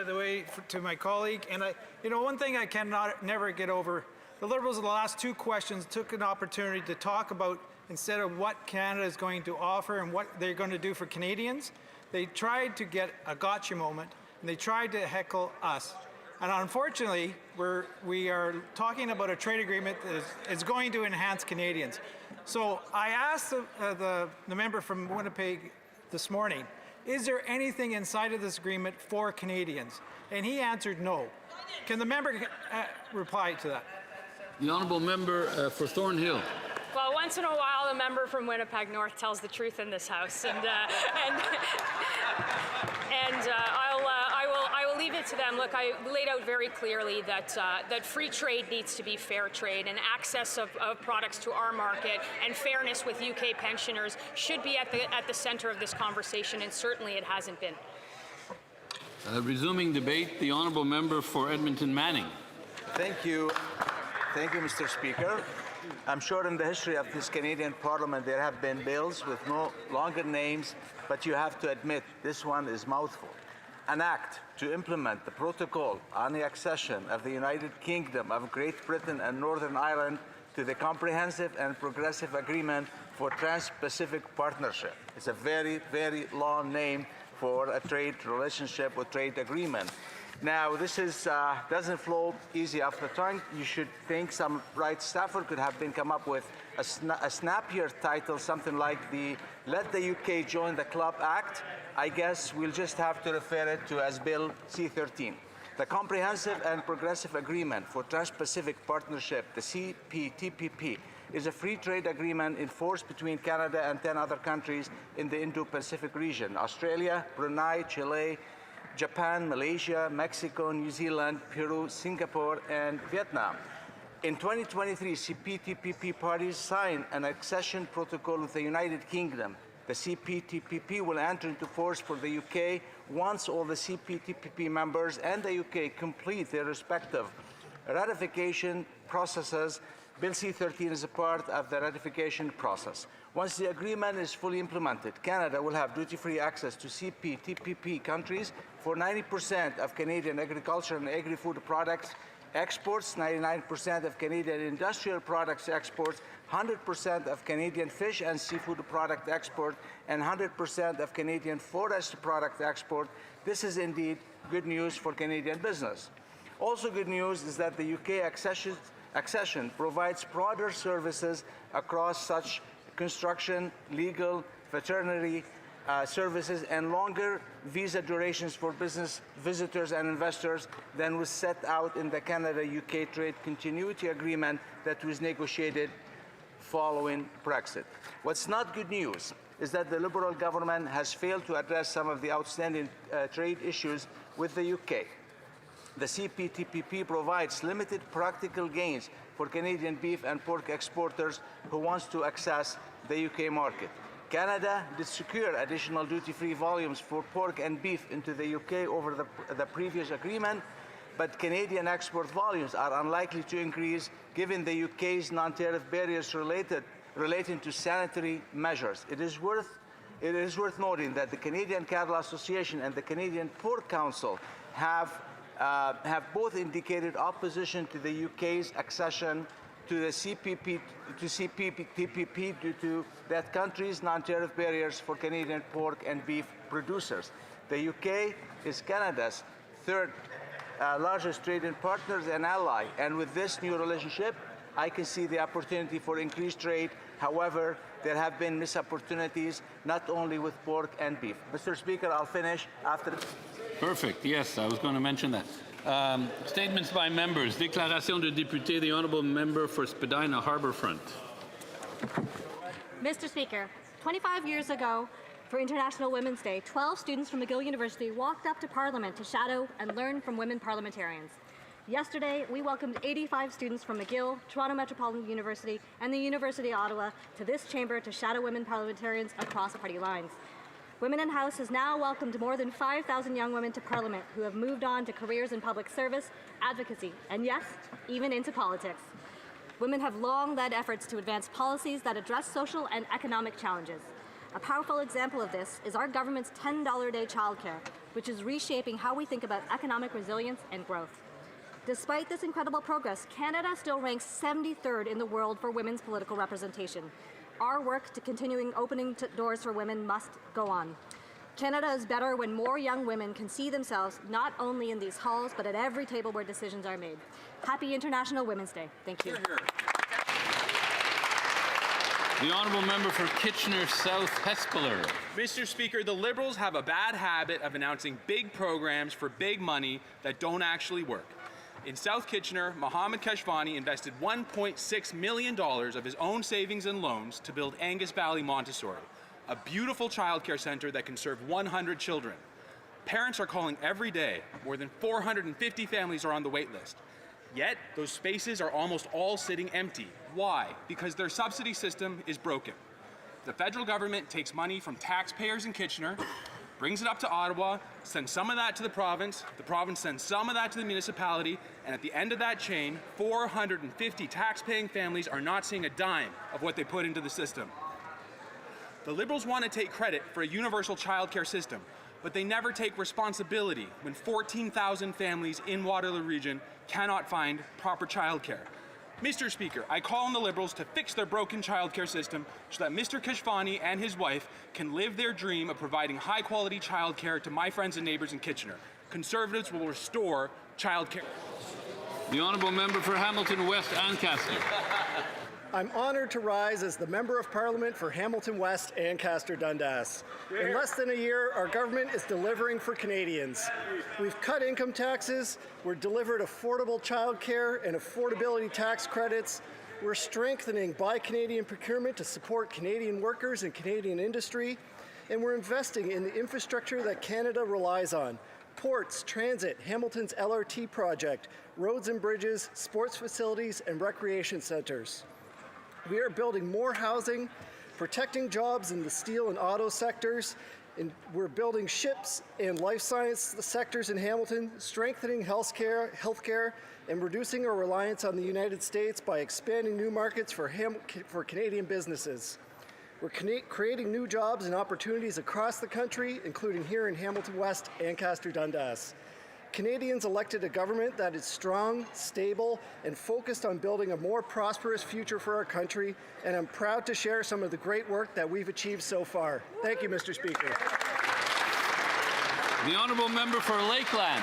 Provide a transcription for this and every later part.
the way to my colleague. And one thing I never get over, the Liberals in the last two questions took an opportunity to talk about, instead of what Canada is going to offer and what they're going to do for Canadians, they tried to get a gotcha moment, and they tried to heckle us. And unfortunately, we are talking about a trade agreement that is going to enhance Canadians. So I asked the member from Winnipeg this morning, is there anything inside of this agreement for Canadians? And he answered no. Can the member reply to that? The honourable member for Thornhill. Well, once in a while, a member from Winnipeg North tells the truth in this House, and I will leave it to them. Look, I laid out very clearly that that free trade needs to be fair trade, and access of products to our market and fairness with UK pensioners should be at the centre of this conversation, and certainly it hasn't been. Resuming debate, the honourable member for Edmonton Manning. Thank you. Thank you, Mr. Speaker. I'm sure in the history of this Canadian Parliament there have been bills with no longer names, but you have to admit this one is mouthful. An act to implement the protocol on the accession of the United Kingdom of Great Britain and Northern Ireland to the Comprehensive and Progressive Agreement for Trans-Pacific Partnership. It's a very, very long name for a trade relationship or trade agreement. Now, this doesn't flow easy off the tongue. You should think some right staffer could have come up with a snappier title, something like the Let the UK Join the Club Act. I guess we'll just have to refer it to as Bill C-13. The Comprehensive and Progressive Agreement for Trans-Pacific Partnership, the CPTPP, is a free trade agreement in force between Canada and 10 other countries in the Indo-Pacific region: Australia, Brunei, Chile, Japan, Malaysia, Mexico, New Zealand, Peru, Singapore, and Vietnam. In 2023, CPTPP parties signed an accession protocol with the United Kingdom. The CPTPP will enter into force for the UK once all the CPTPP members and the UK complete their respective ratification processes. Bill C-13 is a part of the ratification process. Once the agreement is fully implemented, Canada will have duty-free access to CPTPP countries for 90% of Canadian agriculture and agri-food products exports, 99% of Canadian industrial products exports, 100% of Canadian fish and seafood product export, and 100% of Canadian forest product export. This is indeed good news for Canadian business. Also good news is that the UK accession provides broader services across such construction, legal, veterinary services, and longer visa durations for business visitors and investors than was set out in the Canada-UK Trade Continuity Agreement that was negotiated following Brexit. What's not good news is that the Liberal government has failed to address some of the outstanding trade issues with the UK. The CPTPP provides limited practical gains for Canadian beef and pork exporters who want to access the UK market. Canada did secure additional duty-free volumes for pork and beef into the UK over the previous agreement, but Canadian export volumes are unlikely to increase given the UK's non-tariff barriers relating to sanitary measures. It is worth noting that the Canadian Cattle Association and the Canadian Pork Council have both indicated opposition to the UK's accession to the CPTPP due to that country's non-tariff barriers for Canadian pork and beef producers. The UK is Canada's third largest trading partner and ally, and with this new relationship, I can see the opportunity for increased trade. However, there have been missed opportunities, not only with pork and beef. Mr. Speaker, I'll finish after. Perfect. Yes, I was going to mention that. Statements by members. Déclaration de député. The honourable member for Spadina Harbourfront. Mr. Speaker, 25 years ago, for International Women's Day, 12 students from McGill University walked up to Parliament to shadow and learn from women parliamentarians. Yesterday, we welcomed 85 students from McGill, Toronto Metropolitan University, and the University of Ottawa to this chamber to shadow women parliamentarians across party lines. Women in House has now welcomed more than 5,000 young women to Parliament who have moved on to careers in public service, advocacy, and yes, even into politics. Women have long led efforts to advance policies that address social and economic challenges. A powerful example of this is our government's $10 a day childcare, which is reshaping how we think about economic resilience and growth. Despite this incredible progress, Canada still ranks 73rd in the world for women's political representation. Our work to continuing opening doors for women must go on. Canada is better when more young women can see themselves not only in these halls, but at every table where decisions are made. Happy International Women's Day. Thank you. The honourable member for Kitchener South Hespeler. Mr. Speaker, the Liberals have a bad habit of announcing big programs for big money that don't actually work. In South Kitchener, Mohammed Kashvani invested $1.6 million of his own savings and loans to build Angus Valley Montessori, a beautiful childcare center that can serve 100 children. Parents are calling every day. More than 450 families are on the wait list. Yet, those spaces are almost all sitting empty. Why? Because their subsidy system is broken. The federal government takes money from taxpayers in Kitchener, brings it up to Ottawa, sends some of that to the province sends some of that to the municipality, and at the end of that chain, 450 tax-paying families are not seeing a dime of what they put into the system. The Liberals want to take credit for a universal childcare system, but they never take responsibility when 14,000 families in Waterloo Region cannot find proper childcare. Mr. Speaker, I call on the Liberals to fix their broken childcare system so that Mr. Kashvani and his wife can live their dream of providing high-quality childcare to my friends and neighbours in Kitchener. Conservatives will restore childcare. The honourable member for Hamilton West Ancaster. I'm honoured to rise as the Member of Parliament for Hamilton West Ancaster Dundas. In less than a year, our government is delivering for Canadians. We've cut income taxes, we're delivered affordable childcare and affordability tax credits, we're strengthening Buy Canadian procurement to support Canadian workers and Canadian industry, and we're investing in the infrastructure that Canada relies on. Ports, transit, Hamilton's LRT project, roads and bridges, sports facilities, and recreation centres. We are building more housing, protecting jobs in the steel and auto sectors, and we're building ships and life science sectors in Hamilton, strengthening healthcare, and reducing our reliance on the United States by expanding new markets for Canadian businesses. We're creating new jobs and opportunities across the country, including here in Hamilton West, Ancaster Dundas. Canadians elected a government that is strong, stable, and focused on building a more prosperous future for our country, and I'm proud to share some of the great work that we've achieved so far. Thank you, Mr. Speaker. The honourable member for Lakeland.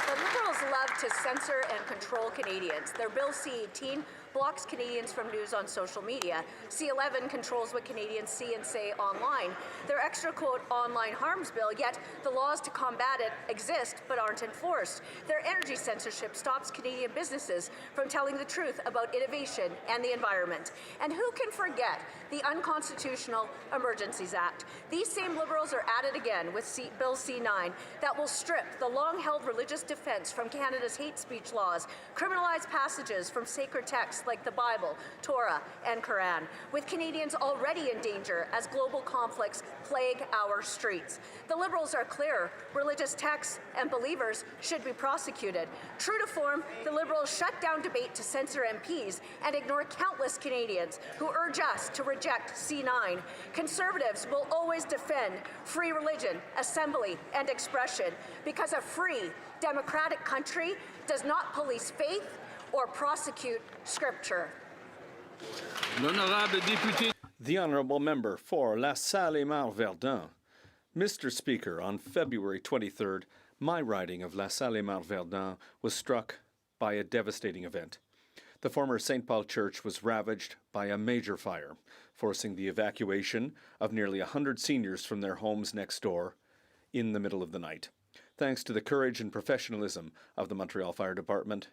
The Liberals love to censor and control Canadians. Their Bill C-18 blocks Canadians from news on social media. C-11 controls what Canadians see and say online. Their extra quote online harms bill, yet the laws to combat it exist but aren't enforced. Their energy censorship stops Canadian businesses from telling the truth about innovation and the environment. And who can forget the unconstitutional Emergencies Act? These same Liberals are at it again with Bill C-9 that will strip the long-held religious defence from Canada's hate speech laws, criminalise passages from sacred texts like the Bible, Torah, and Quran, with Canadians already in danger as global conflicts plague our streets. The Liberals are clear. Religious texts and believers should be prosecuted. True to form, the Liberals shut down debate to censor MPs and ignore countless Canadians who urge us to reject C-9. Conservatives will always defend free religion, assembly, and expression because a free, democratic country does not police faith or prosecute Scripture. L'honorable député. The honourable member for La Salle-et-Marne-Verdun. Mr. Speaker, on February 23rd, my riding of La Salle-et-Marne-Verdun was struck by a devastating event. The former St. Paul Church was ravaged by a major fire, forcing the evacuation of nearly 100 seniors from their homes next door in the middle of the night. Thanks to the courage and professionalism of the Montreal Fire Department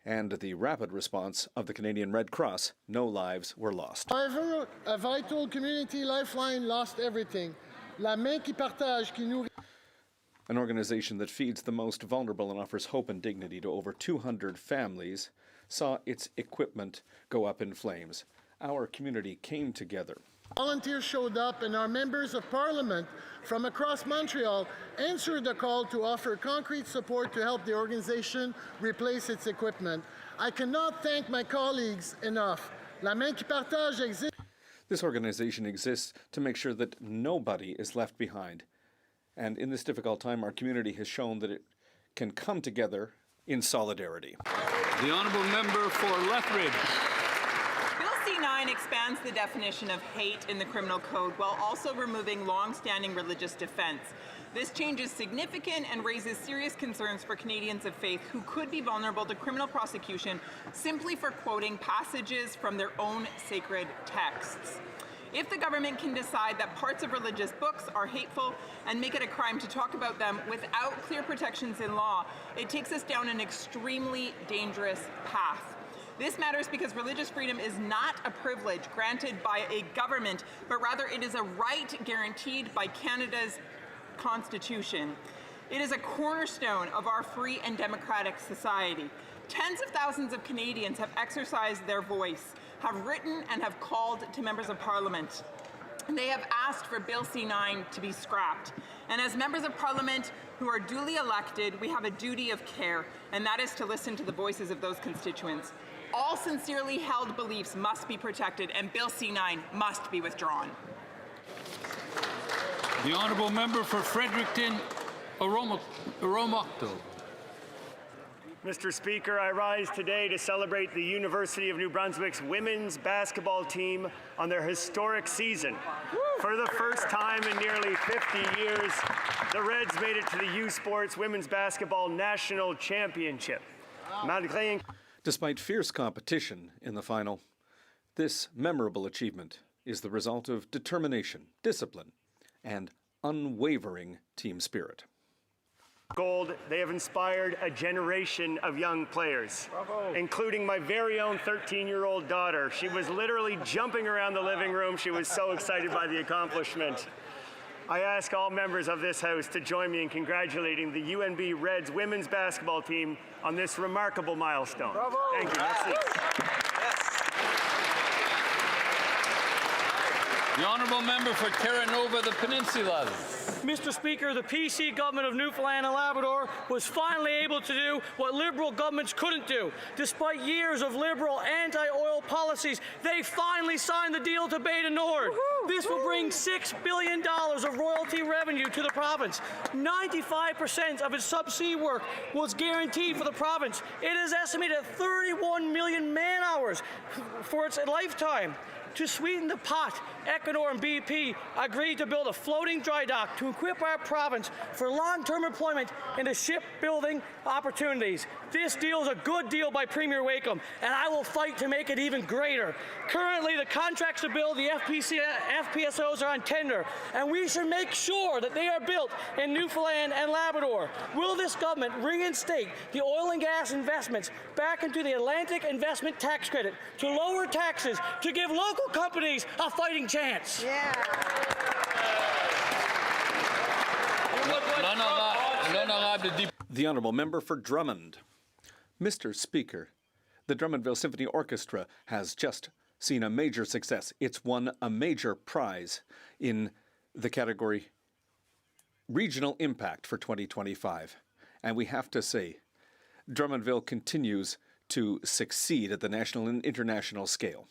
and the rapid response of the Canadian Red Cross, no lives were lost. However, a vital community lifeline lost everything. La main qui partage, qui nourrit. An organization that feeds the most vulnerable and offers hope and dignity to over 200 families saw its equipment go up in flames. Our community came together. Volunteers showed up, and our members of parliament from across Montreal answered the call to offer concrete support to help the organization replace its equipment. I cannot thank my colleagues enough. La main qui partage exists. This organization exists to make sure that nobody is left behind. And in this difficult time, our community has shown that it can come together in solidarity. The honourable member for Lethbridge. Bill C-9 expands the definition of hate in the criminal code while also removing long-standing religious defense. This change is significant and raises serious concerns for Canadians of faith who could be vulnerable to criminal prosecution simply for quoting passages from their own sacred texts. If the government can decide that parts of religious books are hateful and make it a crime to talk about them without clear protections in law, it takes us down an extremely dangerous path. This matters because religious freedom is not a privilege granted by a government, but rather it is a right guaranteed by Canada's Constitution. It is a cornerstone of our free and democratic society. Tens of thousands of Canadians have exercised their voice, have written and have called to members of Parliament. They have asked for Bill C-9 to be scrapped. And as members of Parliament who are duly elected, we have a duty of care, and that is to listen to the voices of those constituents. All sincerely held beliefs must be protected, and Bill C-9 must be withdrawn. The honourable member for Fredericton, Oromocto. Mr. Speaker, I rise today to celebrate the University of New Brunswick's women's basketball team on their historic season. For the first time in nearly 50 years, the Reds made it to the U Sports Women's Basketball National Championship. Despite fierce competition in the final, this memorable achievement is the result of determination, discipline, and unwavering team spirit. Gold, they have inspired a generation of young players, including my very own 13-year-old daughter. She was literally jumping around the living room. She was so excited by the accomplishment. I ask all members of this House to join me in congratulating the UNB Reds women's basketball team on this remarkable milestone. Bravo. Thank you. Merci. The honourable member for Terra Nova, the Peninsulas. Mr. Speaker, the PC government of Newfoundland and Labrador was finally able to do what Liberal governments couldn't do. Despite years of Liberal anti-oil policies, they finally signed the deal to Bay du Nord. This will bring $6 billion of royalty revenue to the province. 95% of its subsea work was guaranteed for the province. It is estimated at 31 million man-hours for its lifetime. To sweeten the pot, Equinor and BP agreed to build a floating dry dock to equip our province for long-term employment into shipbuilding opportunities. This deal is a good deal by Premier Wakeham, and I will fight to make it even greater. Currently, the contracts to build the FPSOs are on tender, and we should make sure that they are built in Newfoundland and Labrador. Will this government reinstate the oil and gas investments back into the Atlantic Investment Tax Credit to lower taxes to give local companies a fighting chance? The honourable member for Drummond. Mr. Speaker, the Drummondville Symphony Orchestra has just seen a major success. It's won a major prize in the category Regional Impact for 2025. And we have to say, Drummondville continues to succeed at the national and international scale.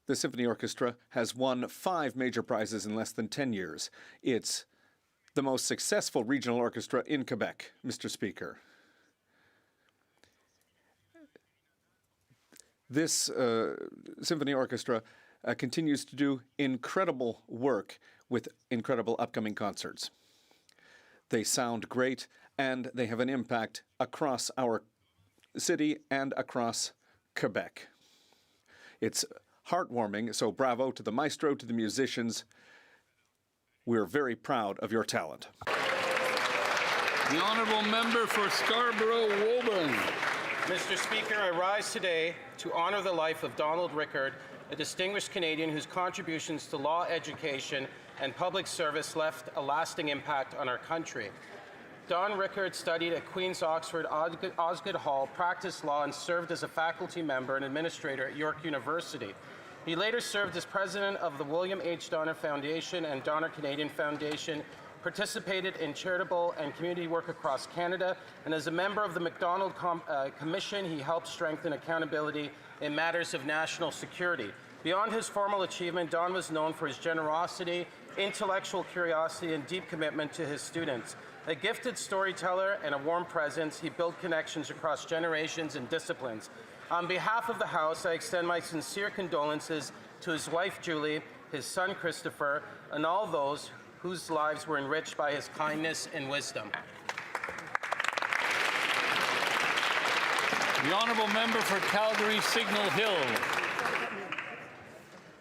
The Symphony Orchestra has won 5 major prizes in less than 10 years. It's the most successful regional orchestra in Quebec, Mr. Speaker. This Symphony Orchestra continues to do incredible work with incredible upcoming concerts. They sound great, and they have an impact across our city and across Quebec. It's heartwarming, so bravo to the maestro, to the musicians. We're very proud of your talent. The honourable member for Scarborough-Woburn. Mr. Speaker, I rise today to honour the life of Donald Rickard, a distinguished Canadian whose contributions to law, education, and public service left a lasting impact on our country. Don Rickard studied at Queen's Oxford Osgoode Hall, practiced law, and served as a faculty member and administrator at York University. He later served as president of the William H. Donner Foundation and Donner Canadian Foundation, participated in charitable and community work across Canada, and as a member of the Macdonald Commission, he helped strengthen accountability in matters of national security. Beyond his formal achievement, Don was known for his generosity intellectual curiosity, and deep commitment to his students. A gifted storyteller and a warm presence, he built connections across generations and disciplines. On behalf of the House, I extend my sincere condolences to his wife, Julie, his son, Christopher, and all those whose lives were enriched by his kindness and wisdom. The honourable member for Calgary Signal Hill.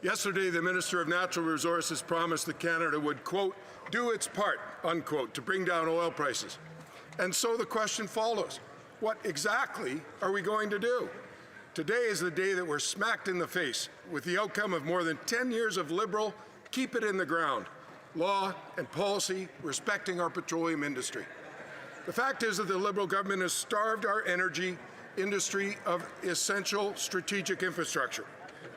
Yesterday, the Minister of Natural Resources promised that Canada would, quote, do its part, unquote, to bring down oil prices. And so the question follows, what exactly are we going to do? Today is the day that we're smacked in the face with the outcome of more than 10 years of Liberal, keep it in the ground, law and policy respecting our petroleum industry. The fact is that the Liberal government has starved our energy industry of essential strategic infrastructure.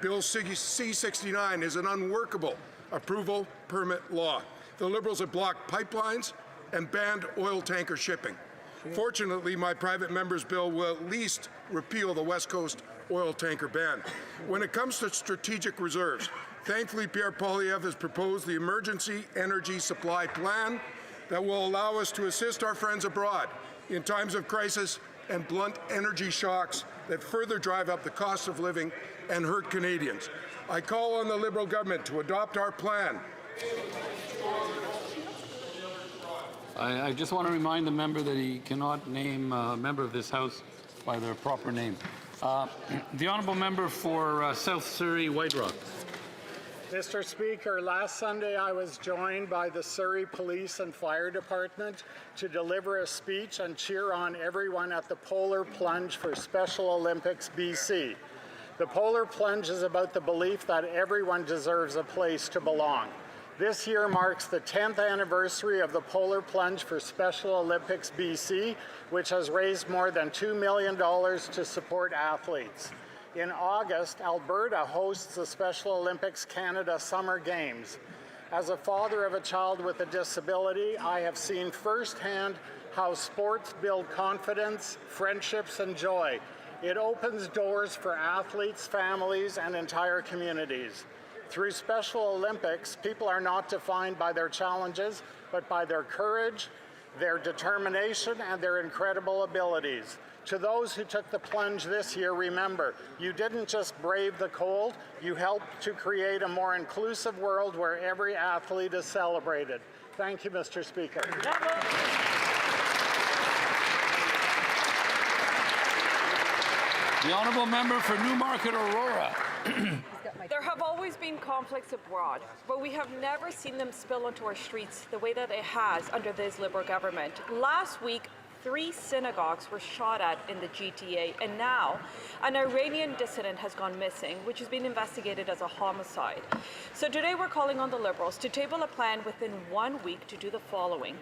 Bill C-69 is an unworkable approval permit law. The Liberals have blocked pipelines and banned oil tanker shipping. Fortunately, my private member's bill will at least repeal the West Coast oil tanker ban. When it comes to strategic reserves, thankfully Pierre Poilievre has proposed the Emergency Energy Supply Plan that will allow us to assist our friends abroad in times of crisis and blunt energy shocks that further drive up the cost of living and hurt Canadians. I call on the Liberal government to adopt our plan. I just want to remind the member that he cannot name a member of this House by their proper name. The honourable member for South Surrey, White Rock. Mr. Speaker, last Sunday I was joined by the Surrey Police and Fire Department to deliver a speech and cheer on everyone at the Polar Plunge for Special Olympics BC. The Polar Plunge is about the belief that everyone deserves a place to belong. This year marks the 10th anniversary of the Polar Plunge for Special Olympics BC, which has raised more than $2 million to support athletes. In August, Alberta hosts the Special Olympics Canada Summer Games. As a father of a child with a disability, I have seen firsthand how sports build confidence, friendships, and joy. It opens doors for athletes, families, and entire communities. Through Special Olympics, people are not defined by their challenges, but by their courage, their determination, and their incredible abilities. To those who took the plunge this year, remember, you didn't just brave the cold, you helped to create a more inclusive world where every athlete is celebrated. Thank you, Mr. Speaker. The honourable member for Newmarket, Aurora. There have always been conflicts abroad, but we have never seen them spill onto our streets the way that it has under this Liberal government. Last week, 3 synagogues were shot at in the GTA, and now an Iranian dissident has gone missing, which is being investigated as a homicide. So today we're calling on the Liberals to table a plan within 1 week to do the following.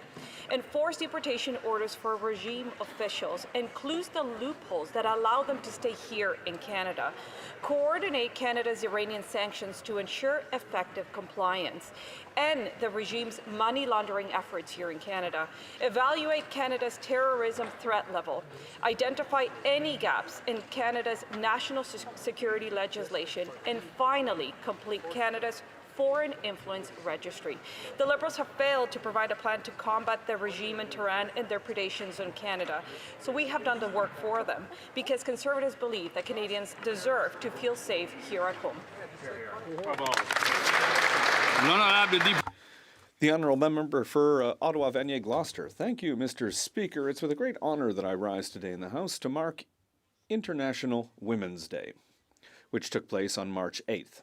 Enforce deportation orders for regime officials and close the loopholes that allow them to stay here in Canada. Coordinate Canada's Iranian sanctions to ensure effective compliance. End the regime's money laundering efforts here in Canada. Evaluate Canada's terrorism threat level. Identify any gaps in Canada's national security legislation. And finally, complete Canada's Foreign Influence Registry. The Liberals have failed to provide a plan to combat the regime in Tehran and their predations on Canada. So we have done the work for them because Conservatives believe that Canadians deserve to feel safe here at home. The honourable member for Ottawa Vanier Gloucester. Thank you, Mr. Speaker. It's with a great honour that I rise today in the House to mark International Women's Day, which took place on March 8th.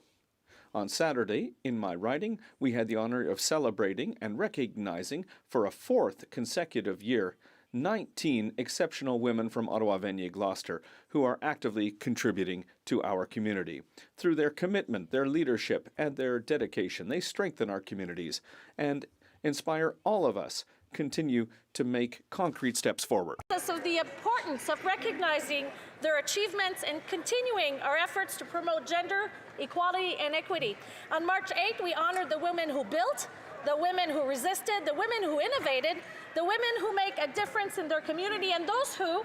On Saturday, in my riding, we had the honour of celebrating and recognizing for a 4th consecutive year 19 exceptional women from Ottawa Vanier Gloucester who are actively contributing to our community. Through their commitment, their leadership, and their dedication, they strengthen our communities and inspire all of us continue to make concrete steps forward. So the importance of recognizing their achievements and continuing our efforts to promote gender equality and equity. On March 8th, we honored the women who built, the women who resisted, the women who innovated, the women who make a difference in their community, and those who,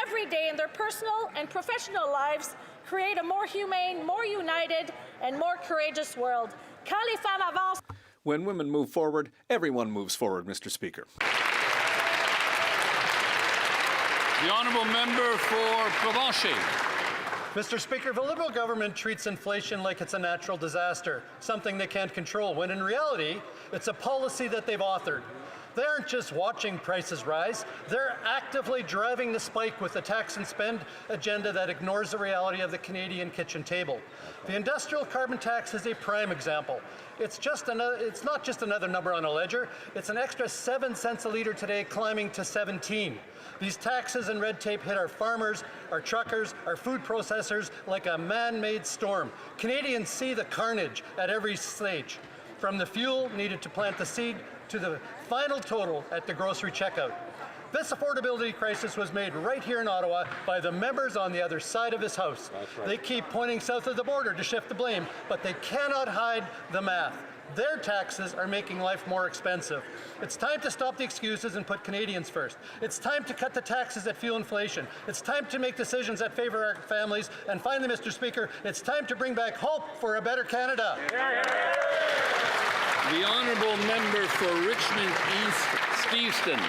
every day in their personal and professional lives, create a more humane, more united, and more courageous world. Quand les femmes avancent. When women move forward, everyone moves forward, Mr. Speaker. The honourable member for Provencher. Mr. Speaker, the Liberal government treats inflation like it's a natural disaster, something they can't control, when in reality, it's a policy that they've authored. They aren't just watching prices rise, they're actively driving the spike with a tax and spend agenda that ignores the reality of the Canadian kitchen table. The industrial carbon tax is a prime example. It's not just another number on a ledger, it's an extra 7 cents a litre today, climbing to 17. These taxes and red tape hit our farmers, our truckers, our food processors like a man-made storm. Canadians see the carnage at every stage, from the fuel needed to plant the seed to the final total at the grocery checkout. This affordability crisis was made right here in Ottawa by the members on the other side of this House. Right. They keep pointing south of the border to shift the blame, but they cannot hide the math. Their taxes are making life more expensive. It's time to stop the excuses and put Canadians first. It's time to cut the taxes that fuel inflation. It's time to make decisions that favor our families. And finally, Mr. Speaker, it's time to bring back hope for a better Canada. The honourable member for Richmond East Steveston.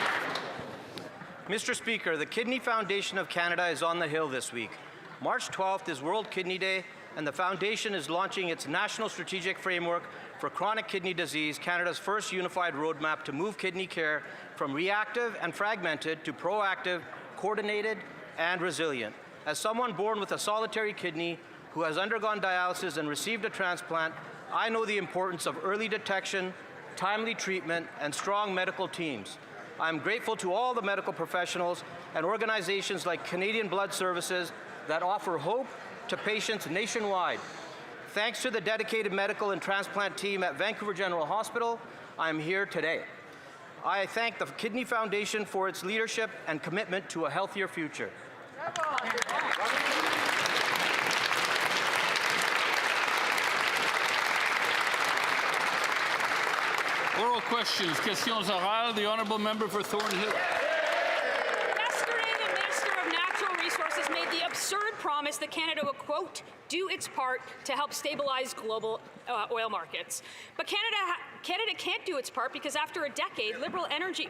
Mr. Speaker, the Kidney Foundation of Canada is on the Hill this week. March 12th is World Kidney Day, and the Foundation is launching its National Strategic Framework for Chronic Kidney Disease, Canada's first unified roadmap to move kidney care from reactive and fragmented to proactive, coordinated, and resilient. As someone born with a solitary kidney who has undergone dialysis and received a transplant, I know the importance of early detection, timely treatment, and strong medical teams. I'm grateful to all the medical professionals and organizations like Canadian Blood Services that offer hope to patients nationwide. Thanks to the dedicated medical and transplant team at Vancouver General Hospital, I'm here today. I thank the Kidney Foundation for its leadership and commitment to a healthier future. Oral questions. Questions orales. The honourable member for Thornhill. Yesterday, the Minister of Natural Resources made the absurd promise that Canada would, quote, do its part to help stabilize global oil markets. But Canada can't do its part because after a decade of liberal energy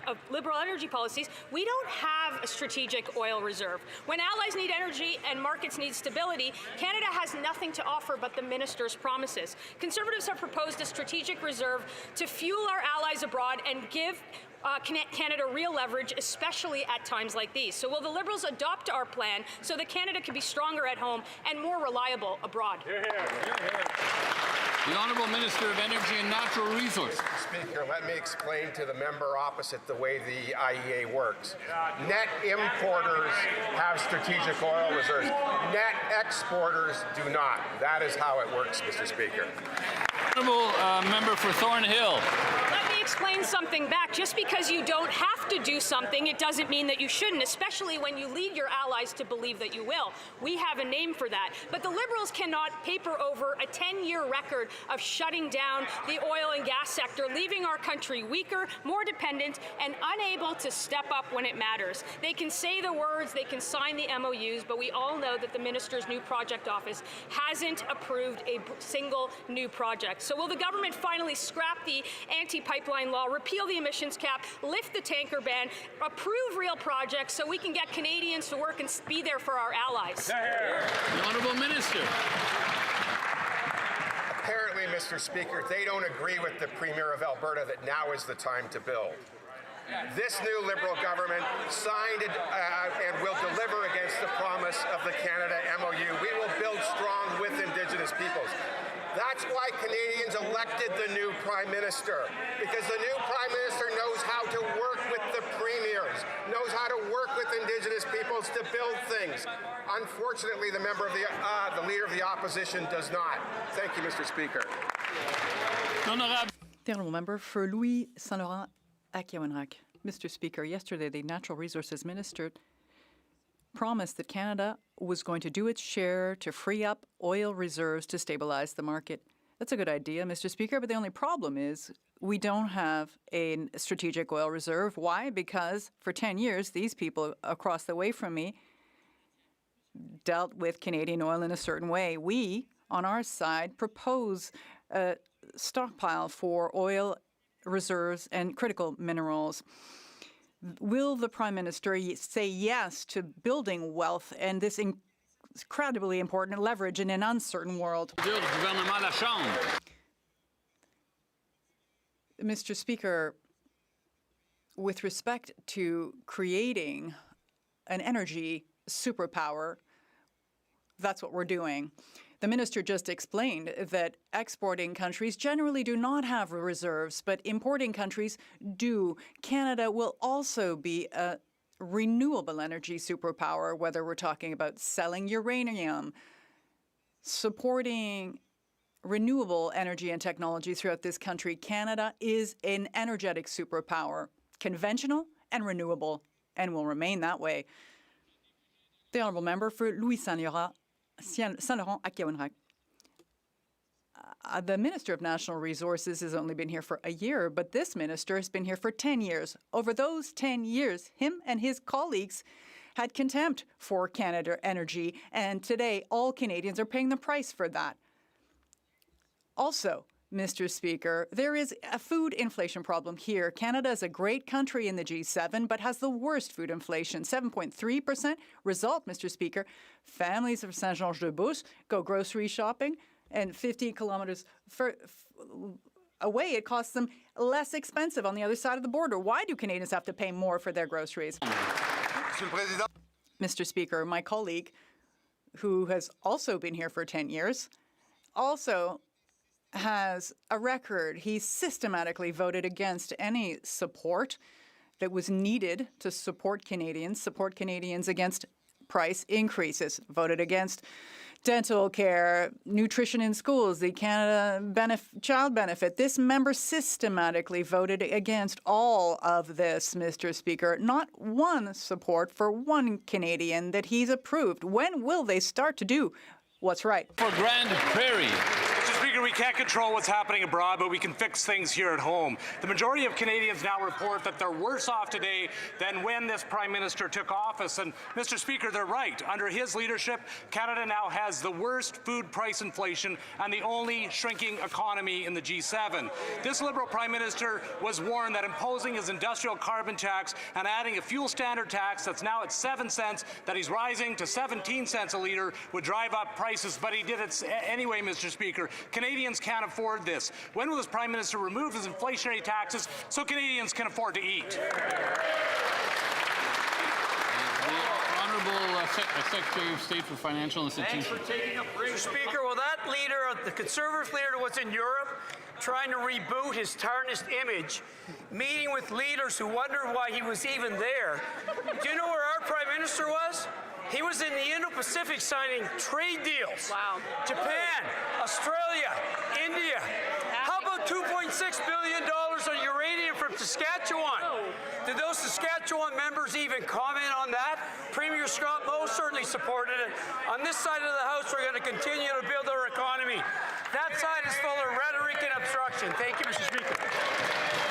policies, we don't have a strategic oil reserve. When allies need energy and markets need stability, Canada has nothing to offer but the minister's promises. Conservatives have proposed a strategic reserve to fuel our allies abroad and give Canada real leverage, especially at times like these. So will the Liberals adopt our plan so that Canada can be stronger at home and more reliable abroad? The Honourable Minister of Energy and Natural Resources. Speaker, let me explain to the member opposite the way the IEA works. Net importers have strategic oil reserves. Net exporters do not. That is how it works, Mr. Speaker. Honourable member for Thornhill. Let me explain something back. Just because you don't have to do something, it doesn't mean that you shouldn't, especially when you lead your allies to believe that you will. We have a name for that. But the Liberals cannot paper over a 10-year record of shutting down the oil and gas sector, leaving our country weaker, more dependent, and unable to step up when it matters. They can say the words, they can sign the MOUs, but we all know that the minister's new project office hasn't approved a single new project. So will the government finally scrap the anti-pipeline law, repeal the emissions cap, lift the tanker ban, approve real projects so we can get Canadians to work and be there for our allies? The Honourable Minister. Apparently, Mr. Speaker, they don't agree with the Premier of Alberta that now is the time to build. This new Liberal government signed and will deliver against the promise of the Canada MOU. We will build strong with Indigenous peoples. That's why Canadians elected the new Prime Minister, because the new Prime Minister knows how to work with the premiers, knows how to work with Indigenous peoples to build things. Unfortunately, the leader of the opposition does not. Thank you, Mr. Speaker. The honourable member for Louis Saint Laurent Akiawanrak. Mr. Speaker, yesterday the Natural Resources Minister promised that Canada was going to do its share to free up oil reserves to stabilize the market. That's a good idea, Mr. Speaker, but the only problem is we don't have a strategic oil reserve. Why? Because for 10 years, these people across the way from me dealt with Canadian oil in a certain way. We, on our side, propose a stockpile for oil reserves and critical minerals. Will the Prime Minister say yes to building wealth and this incredibly important leverage in an uncertain world? Mr. Speaker, with respect to creating an energy superpower, that's what we're doing. The minister just explained that exporting countries generally do not have reserves, but importing countries do. Canada will also be a renewable energy superpower, whether we're talking about selling uranium, supporting renewable energy and technology throughout this country. Canada is an energetic superpower, conventional and renewable, and will remain that way. The honourable member for Louis Saint-Laurent at Cowanhack. The Minister of National Resources has only been here for a year, but this minister has been here for 10 years. Over those 10 years, him and his colleagues had contempt for Canada Energy, and today all Canadians are paying the price for that. Also, Mr. Speaker, there is a food inflation problem here. Canada is a great country in the G7, but has the worst food inflation, 7.3%. Result, Mr. Speaker, families of Saint-Georges-de-Beauce go grocery shopping, and 50 kilometers away, it costs them less expensive on the other side of the border. Why do Canadians have to pay more for their groceries? Mr. Speaker, my colleague, who has also been here for 10 years, also has a record. He systematically voted against any support that was needed to support Canadians against price increases, voted against dental care, nutrition in schools, the Canada Child Benefit. This member systematically voted against all of this, Mr. Speaker. Not one support for one Canadian that he's approved. When will they start to do what's right? For Grand Prairie. Mr. Speaker, we can't control what's happening abroad, but we can fix things here at home. The majority of Canadians now report that they're worse off today than when this Prime Minister took office. And, Mr. Speaker, they're right. Under his leadership, Canada now has the worst food price inflation and the only shrinking economy in the G7. This Liberal Prime Minister was warned that imposing his industrial carbon tax and adding a fuel standard tax that's now at 7 cents, that he's rising to 17 cents a litre, would drive up prices, but he did it anyway, Mr. Speaker. Canadians can't afford this. When will this Prime Minister remove his inflationary taxes so Canadians can afford to eat? Honourable Secretary of State for Financial Institutions. Thanks for taking up. Mr. Speaker, will that leader, the Conservative leader was in Europe, trying to reboot his tarnished image, meeting with leaders who wondered why he was even there? Do you know where our Prime Minister was? He was in the Indo-Pacific signing trade deals. Wow. Japan, Australia, India. How about $2.6 billion on uranium from Saskatchewan? Did those Saskatchewan members even comment on that? Premier Scott Moe certainly supported it. On this side of the House, we're going to continue to build our economy. That side is full of rhetoric and obstruction. Thank you, Mr. Speaker.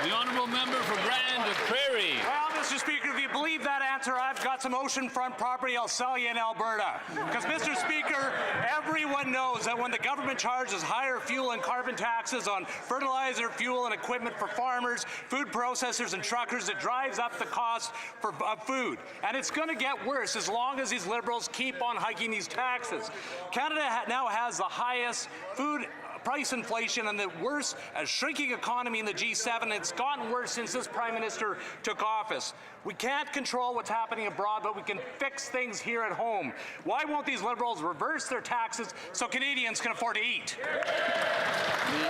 The honourable member for Grand Prairie. Well, Mr. Speaker, if you believe that answer, I've got some oceanfront property I'll sell you in Alberta. Because, Mr. Speaker, everyone knows that when the government charges higher fuel and carbon taxes on fertilizer, fuel, and equipment for farmers, food processors, and truckers, it drives up the cost of food. And it's going to get worse as long as these Liberals keep on hiking these taxes. Canada now has the highest food price inflation and the worst shrinking economy in the G7. It's gotten worse since this Prime Minister took office. We can't control what's happening abroad, but we can fix things here at home. Why won't these Liberals reverse their taxes so Canadians can afford to eat? The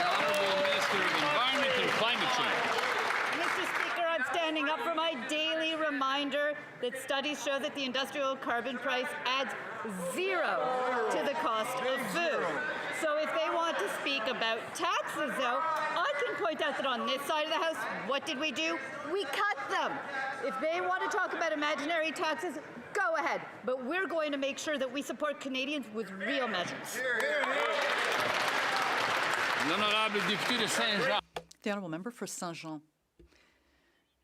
Honourable Minister of Environment and Climate Change. Mr. Speaker, I'm standing up for my daily reminder that studies show that the industrial carbon price adds zero to the cost of food. So if they want to speak about taxes, though, I can point out that on this side of the House, what did we do? We cut them. If they want to talk about imaginary taxes, go ahead. But we're going to make sure that we support Canadians with real measures. L'honorable député de Saint-Jean. The honourable member for Saint-Jean.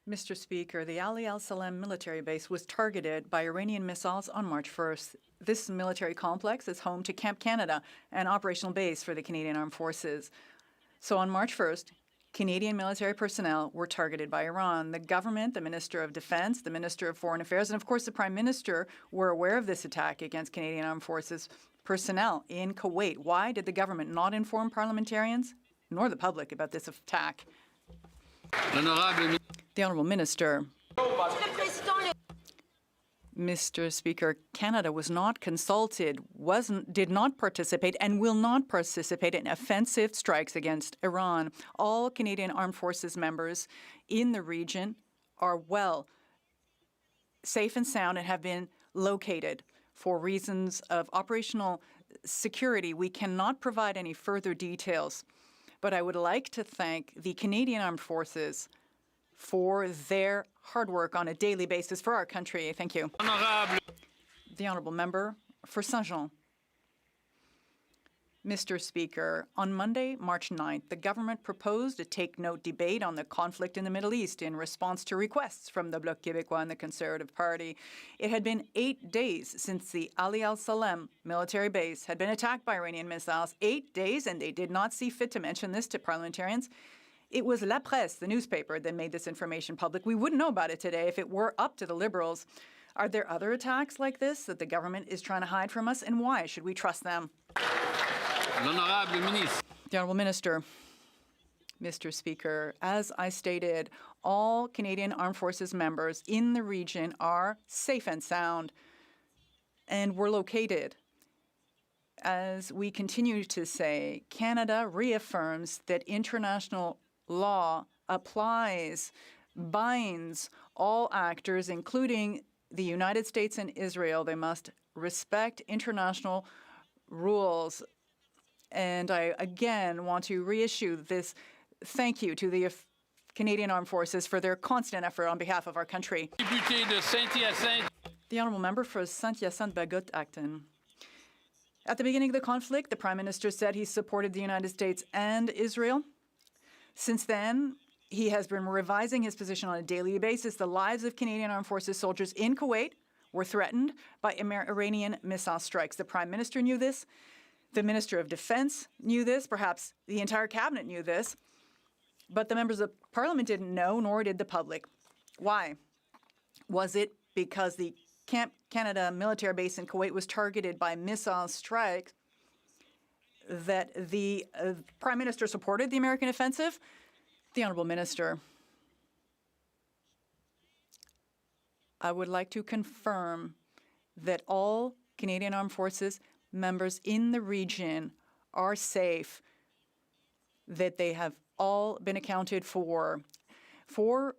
Mr. Speaker, the Ali al-Salam military base was targeted by Iranian missiles on March 1st. This military complex is home to Camp Canada, an operational base for the Canadian Armed Forces. So on March 1st, Canadian military personnel were targeted by Iran. The government, the Minister of Defense, the Minister of Foreign Affairs, and of course the Prime Minister were aware of this attack against Canadian Armed Forces personnel in Kuwait. Why did the government not inform parliamentarians nor the public about this attack? The Honourable Minister. Mr. Speaker, Canada was not consulted, did not participate, and will not participate in offensive strikes against Iran. All Canadian Armed Forces members in the region are well, safe and sound, and have been located. For reasons of operational security, we cannot provide any further details, but I would like to thank the Canadian Armed Forces for their hard work on a daily basis for our country. Thank you. The Honourable Member for Saint-Jean. Mr. Speaker, on Monday, March 9th, the government proposed a take-note debate on the conflict in the Middle East in response to requests from the Bloc Québécois and the Conservative Party. It had been 8 days since the Ali al-Salem military base had been attacked by Iranian missiles. 8 days, and they did not see fit to mention this to parliamentarians. It was La Presse, the newspaper, that made this information public. We wouldn't know about it today if it were up to the Liberals. Are there other attacks like this that the government is trying to hide from us, and why should we trust them? The Honourable Minister. Mr. Speaker, as I stated, all Canadian Armed Forces members in the region are safe and sound and were located. As we continue to say, Canada reaffirms that international law applies, binds all actors, including the United States and Israel. They must respect international rules. And I again want to reissue this thank you to the Canadian Armed Forces for their constant effort on behalf of our country. The Honourable Member for Saint-Hyacinthe-Bagotte-Acton. At the beginning of the conflict, the Prime Minister said he supported the United States and Israel. Since then, he has been revising his position on a daily basis. The lives of Canadian Armed Forces soldiers in Kuwait were threatened by Iranian missile strikes. The Prime Minister knew this. The Minister of Defense knew this. Perhaps the entire cabinet knew this. But the members of Parliament didn't know, nor did the public. Why? Was it because the Camp Canada military base in Kuwait was targeted by missile strikes that the Prime Minister supported the American offensive? The Honourable Minister. I would like to confirm that all Canadian Armed Forces members in the region are safe, that they have all been accounted for. For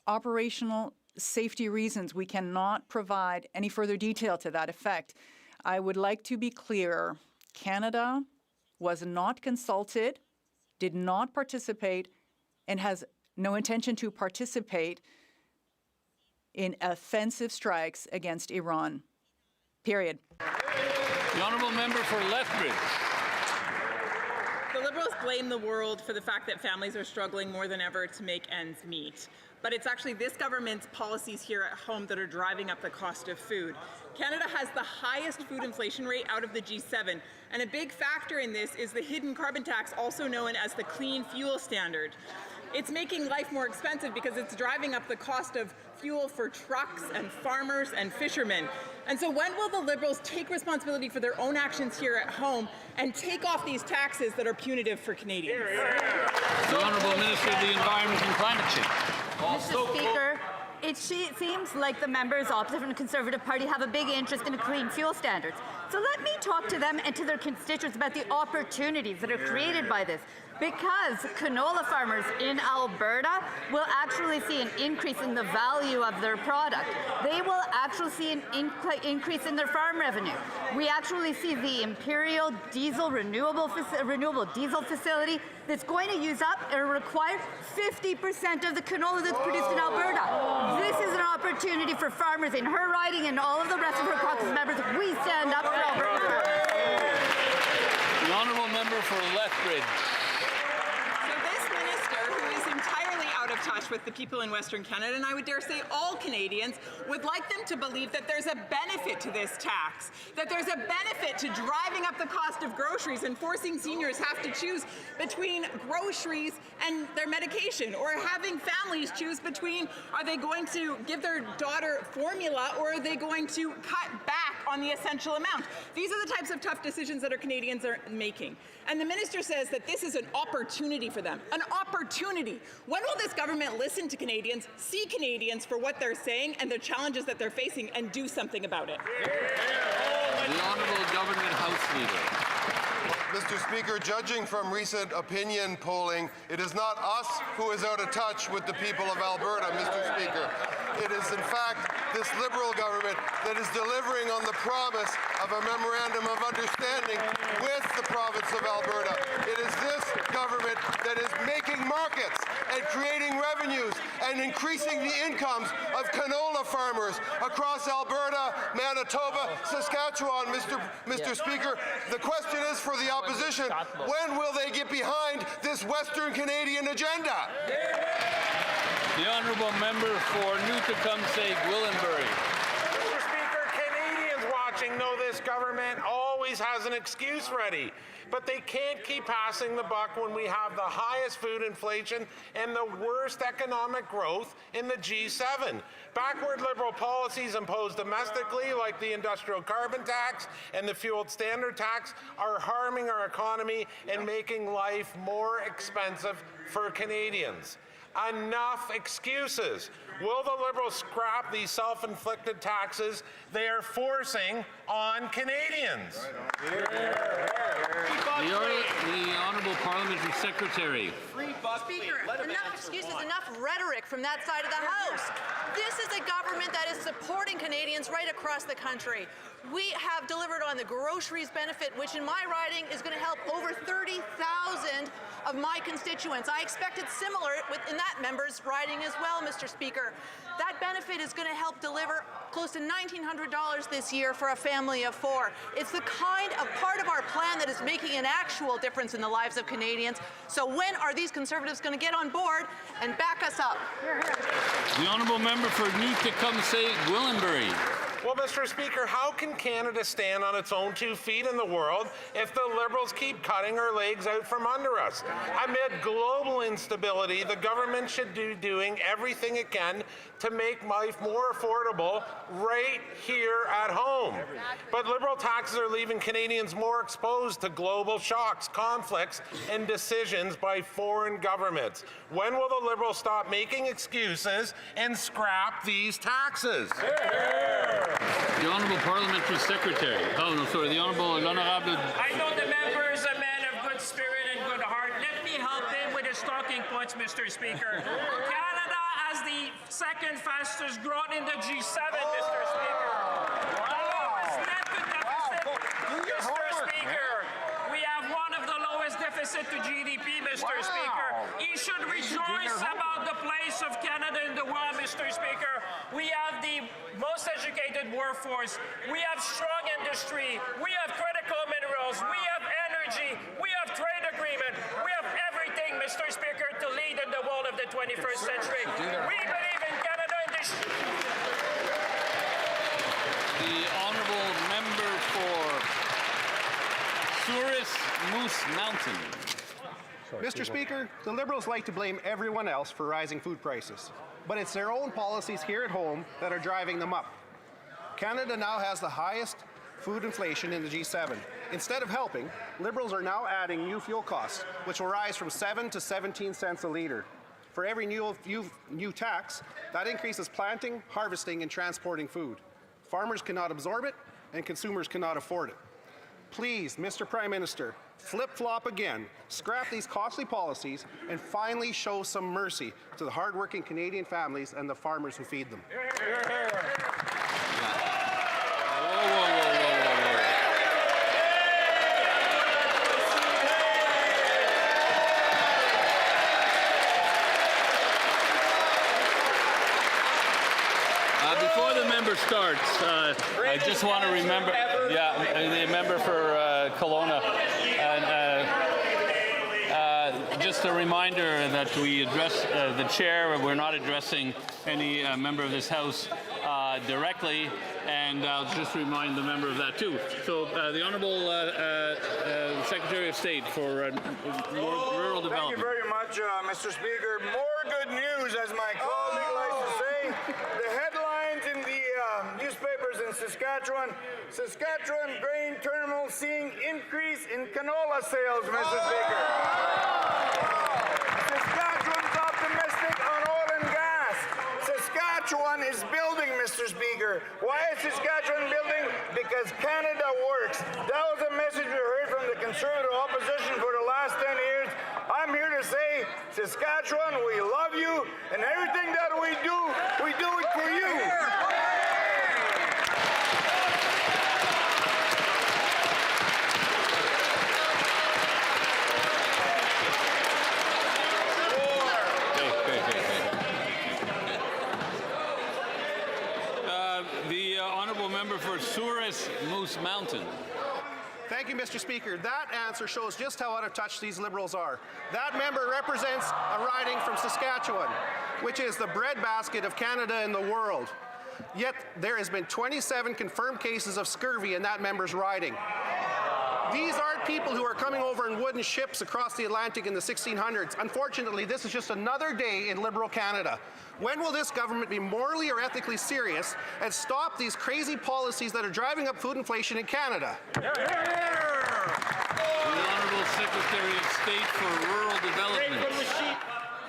operational safety reasons, we cannot provide any further detail to that effect. I would like to be clear. Canada was not consulted, did not participate, and has no intention to participate in offensive strikes against Iran. Period. The Honourable Member for Lethbridge. The Liberals blame the world for the fact that families are struggling more than ever to make ends meet. But it's actually this government's policies here at home that are driving up the cost of food. Canada has the highest food inflation rate out of the G7, and a big factor in this is the hidden carbon tax, also known as the Clean Fuel Standard. It's making life more expensive because it's driving up the cost of fuel for trucks and farmers and fishermen. And so when will the Liberals take responsibility for their own actions here at home and take off these taxes that are punitive for Canadians? The Honourable Minister of the Environment and Climate Change. Mr. Speaker, it seems like the members opposite from the Conservative Party have a big interest in the clean fuel standards. So let me talk to them and to their constituents about the opportunities that are created by this. Because canola farmers in Alberta will actually see an increase in the value of their product. They will actually see an increase in their farm revenue. We actually see the Imperial Diesel renewable diesel facility that's going to use up or require 50% of the canola that's produced in Alberta. This is an opportunity for farmers in her riding and all of the rest of her caucus members. We stand up for Alberta farmers. The Honourable Member for Lethbridge. of touch with the people in Western Canada, and I would dare say all Canadians would like them to believe that there's a benefit to this tax, that there's a benefit to driving up the cost of groceries and forcing seniors have to choose between groceries and their medication, or having families choose between, are they going to give their daughter formula or are they going to cut back on the essential amount? These are the types of tough decisions that our Canadians are making. And the minister says that this is an opportunity for them. An opportunity. When will this government listen to Canadians, see Canadians for what they're saying and the challenges that they're facing, and do something about it? The Honourable Government House Leader. Mr. Speaker, judging from recent opinion polling, it is not us who is out of touch with the people of Alberta, Mr. Speaker. It is, in fact, this Liberal government that is delivering on the promise of a memorandum of understanding with the province of Alberta. It is this government that is making markets and creating revenues and increasing the incomes of canola farmers across Alberta, Manitoba, Saskatchewan, Mr. Speaker. The question is for the opposition, when will they get behind this Western Canadian agenda? The Honourable Member for Newtecumseh-Gwillimbury. Mr. Speaker, Canadians watching know this government always has an excuse ready. But they can't keep passing the buck when we have the highest food inflation and the worst economic growth in the G7. Backward Liberal policies imposed domestically, like the industrial carbon tax and the fuel standard tax, are harming our economy and making life more expensive for Canadians. Enough excuses. Will the Liberals scrap these self-inflicted taxes they are forcing on Canadians? The Honourable Parliamentary Secretary. Speaker, enough excuses, enough rhetoric from that side of the House. This is a government that is supporting Canadians right across the country. We have delivered on the groceries benefit, which in my riding is going to help over 30,000 of my constituents. I expect it's similar in that member's riding as well, Mr. Speaker. That benefit is going to help deliver close to $1,900 this year for a family of 4. It's the kind of part of our plan that is making an actual difference in the lives of Canadians. So when are these Conservatives going to get on board and back us up? The Honourable Member for Newtecumseh-Gwillimbury. Well, Mr. Speaker, how can Canada stand on its own 2 feet in the world if the Liberals keep cutting our legs out from under us? Amid global instability, the government should be doing everything it can to make life more affordable right here at home. But Liberal taxes are leaving Canadians more exposed to global shocks, conflicts, and decisions by foreign governments. When will the Liberals stop making excuses and scrap these taxes? The Honourable Parliamentary Secretary. Oh, no, sorry. The Honourable L'Honorable. I know the member is a man of good spirit and good heart. Let me help him with his talking points, Mr. Speaker. Canada has the second fastest growth in the G7, Mr. Speaker. The lowest net to deficit, Mr. Speaker. We have one of the lowest deficit to GDP, Mr. Speaker. He should rejoice about the place of Canada in the world, Mr. Speaker. We have the most educated workforce. We have strong industry. We have critical minerals. We have energy. We have trade agreement. We have everything, Mr. Speaker, to lead in the world of the 21st century. We believe in Canada and this. The Honourable Member for Souris Moose Mountain. Mr. Speaker, the Liberals like to blame everyone else for rising food prices, but it's their own policies here at home that are driving them up. Canada now has the highest food inflation in the G7. Instead of helping, Liberals are now adding new fuel costs, which will rise from 7 to 17 cents a litre. For every new tax, that increases planting, harvesting, and transporting food. Farmers cannot absorb it, and consumers cannot afford it. Please, Mr. Prime Minister, flip-flop again, scrap these costly policies, and finally show some mercy to the hard-working Canadian families and the farmers who feed them. Before the member starts, I just want to remember, the member for Kelowna, just a reminder that we address the chair. We're not addressing any member of this House directly, and I'll just remind the member of that too. So the Honourable Secretary of State for Rural Development. Thank you very much, Mr. Speaker. More good news, as my colleague likes to say. The headlines in the newspapers in Saskatchewan grain terminal seeing increase in canola sales, Mr. Speaker. Saskatchewan's optimistic on oil and gas. Saskatchewan is building, Mr. Speaker. Why is Saskatchewan building? Because Canada works. That was a message we heard from the Conservative opposition for the last 10 years. I'm here to say, Saskatchewan, we love you, and everything that we do it for you. The Honourable Member for Souris Moose Mountain. Thank you, Mr. Speaker. That answer shows just how out of touch these Liberals are. That member represents a riding from Saskatchewan, which is the breadbasket of Canada and the world. Yet there has been 27 confirmed cases of scurvy in that member's riding. These aren't people who are coming over in wooden ships across the Atlantic in the 1600s. Unfortunately, this is just another day in Liberal Canada. When will this government be morally or ethically serious and stop these crazy policies that are driving up food inflation in Canada? The Honourable Secretary of State for Rural Development.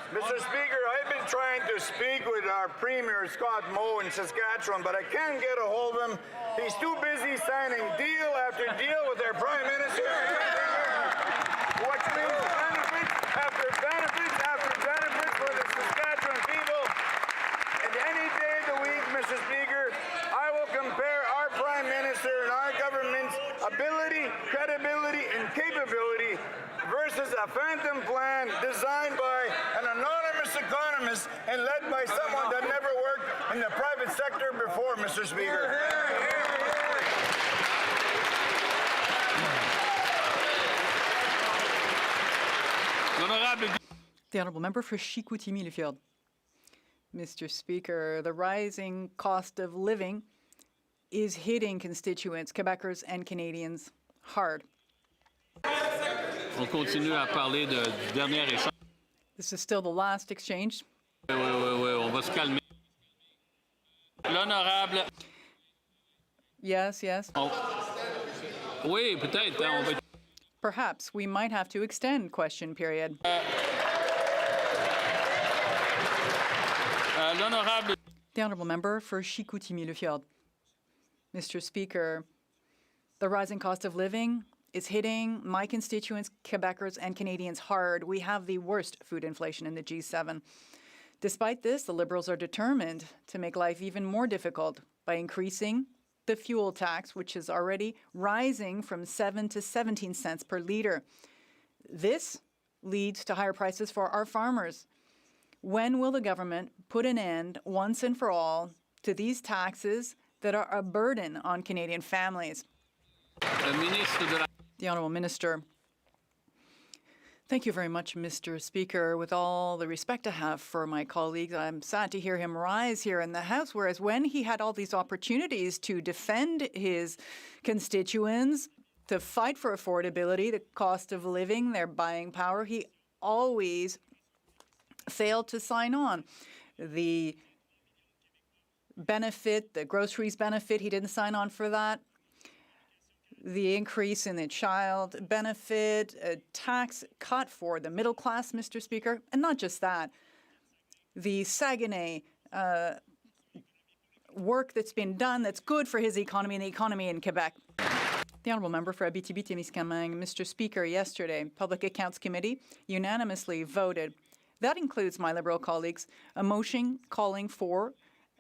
Mr. Speaker, I've been trying to speak with our Premier, Scott Moe, in Saskatchewan, but I can't get a hold of him. He's too busy signing deal after deal with their Prime Minister, which means benefits after benefits after benefits for the Saskatchewan people. And any day of the week, Mr. Speaker, I will compare our Prime Minister and our government's ability, credibility, and capability versus a phantom plan designed by an anonymous economist and led by someone that never worked in the private sector before, Mr. Speaker. The Honourable Member for Chicoutimi-Lefield. Mr. Speaker, the rising cost of living is hitting constituents, Quebecers and Canadians hard. On continue à parler du dernier échange. This is still the last exchange. Oui, on va se calmer. L'honorable. Yes. Oui, peut-être. On va... Perhaps we might have to extend question period. L'honorable. The Honourable Member for Chicoutimi-Lefield. Mr. Speaker, the rising cost of living is hitting my constituents, Quebecers and Canadians hard. We have the worst food inflation in the G7. Despite this, the Liberals are determined to make life even more difficult by increasing the fuel tax, which is already rising from 7 to 17 cents per litre. This leads to higher prices for our farmers. When will the government put an end, once and for all, to these taxes that are a burden on Canadian families? The Honourable Minister. Thank you very much, Mr. Speaker. With all the respect I have for my colleagues, I'm sad to hear him rise here in the House, whereas when he had all these opportunities to defend his constituents, to fight for affordability, the cost of living, their buying power, he always failed to sign on. The benefit, the groceries benefit, he didn't sign on for that. The increase in the child benefit, a tax cut for the middle class, Mr. Speaker, and not just that. The Saguenay work that's been done that's good for his economy and the economy in Quebec. The Honourable Member for Abitibi-Témiscamingue. Mr. Speaker, yesterday, Public Accounts Committee unanimously voted, that includes my Liberal colleagues, a motion calling for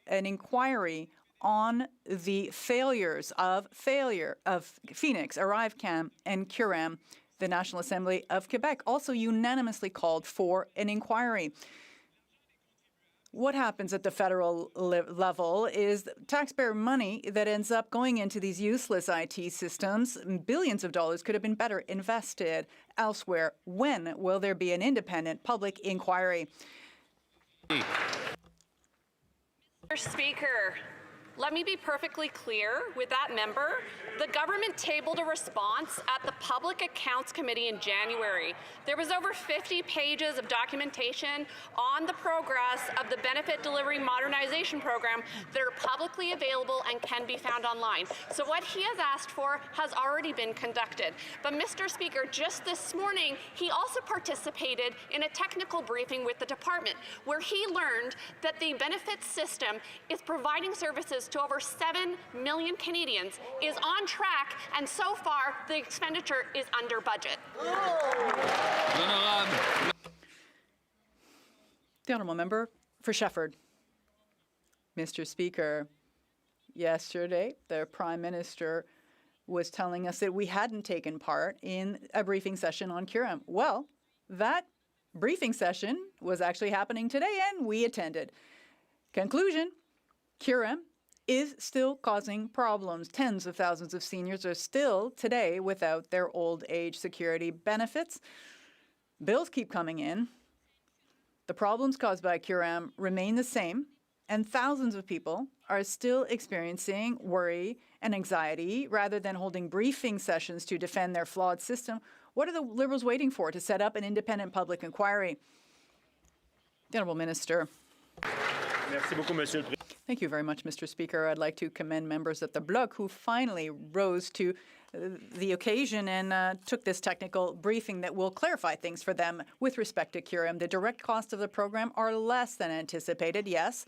an inquiry on the failures of Phoenix, Arrivecam, and Curam. The National Assembly of Quebec also unanimously called for an inquiry. What happens at the federal level is taxpayer money that ends up going into these useless IT systems. Billions of dollars could have been better invested elsewhere. When will there be an independent public inquiry? Mr. Speaker, let me be perfectly clear with that member. The government tabled a response at the Public Accounts Committee in January. There was over 50 pages of documentation on the progress of the Benefit Delivery Modernization Program that are publicly available and can be found online. So what he has asked for has already been conducted. But Mr. Speaker, just this morning, he also participated in a technical briefing with the department where he learned that the benefits system is providing services to over 7 million Canadians, is on track, and so far the expenditure is under budget. The honourable member for Shefford. Mr. Speaker, yesterday the Prime Minister was telling us that we hadn't taken part in a briefing session on CURM. Well, that briefing session was actually happening today and we attended. Conclusion, CURM is still causing problems. Tens of thousands of seniors are still today without their old age security benefits. Bills keep coming in. The problems caused by CURM remain the same, and thousands of people are still experiencing worry and anxiety. Rather than holding briefing sessions to defend their flawed system, what are the Liberals waiting for to set up an independent public inquiry? The Honourable Minister. Thank you very much, Mr. Speaker. I'd like to commend members at the Bloc who finally rose to the occasion and took this technical briefing that will clarify things for them with respect to CURM. The direct costs of the program are less than anticipated, yes,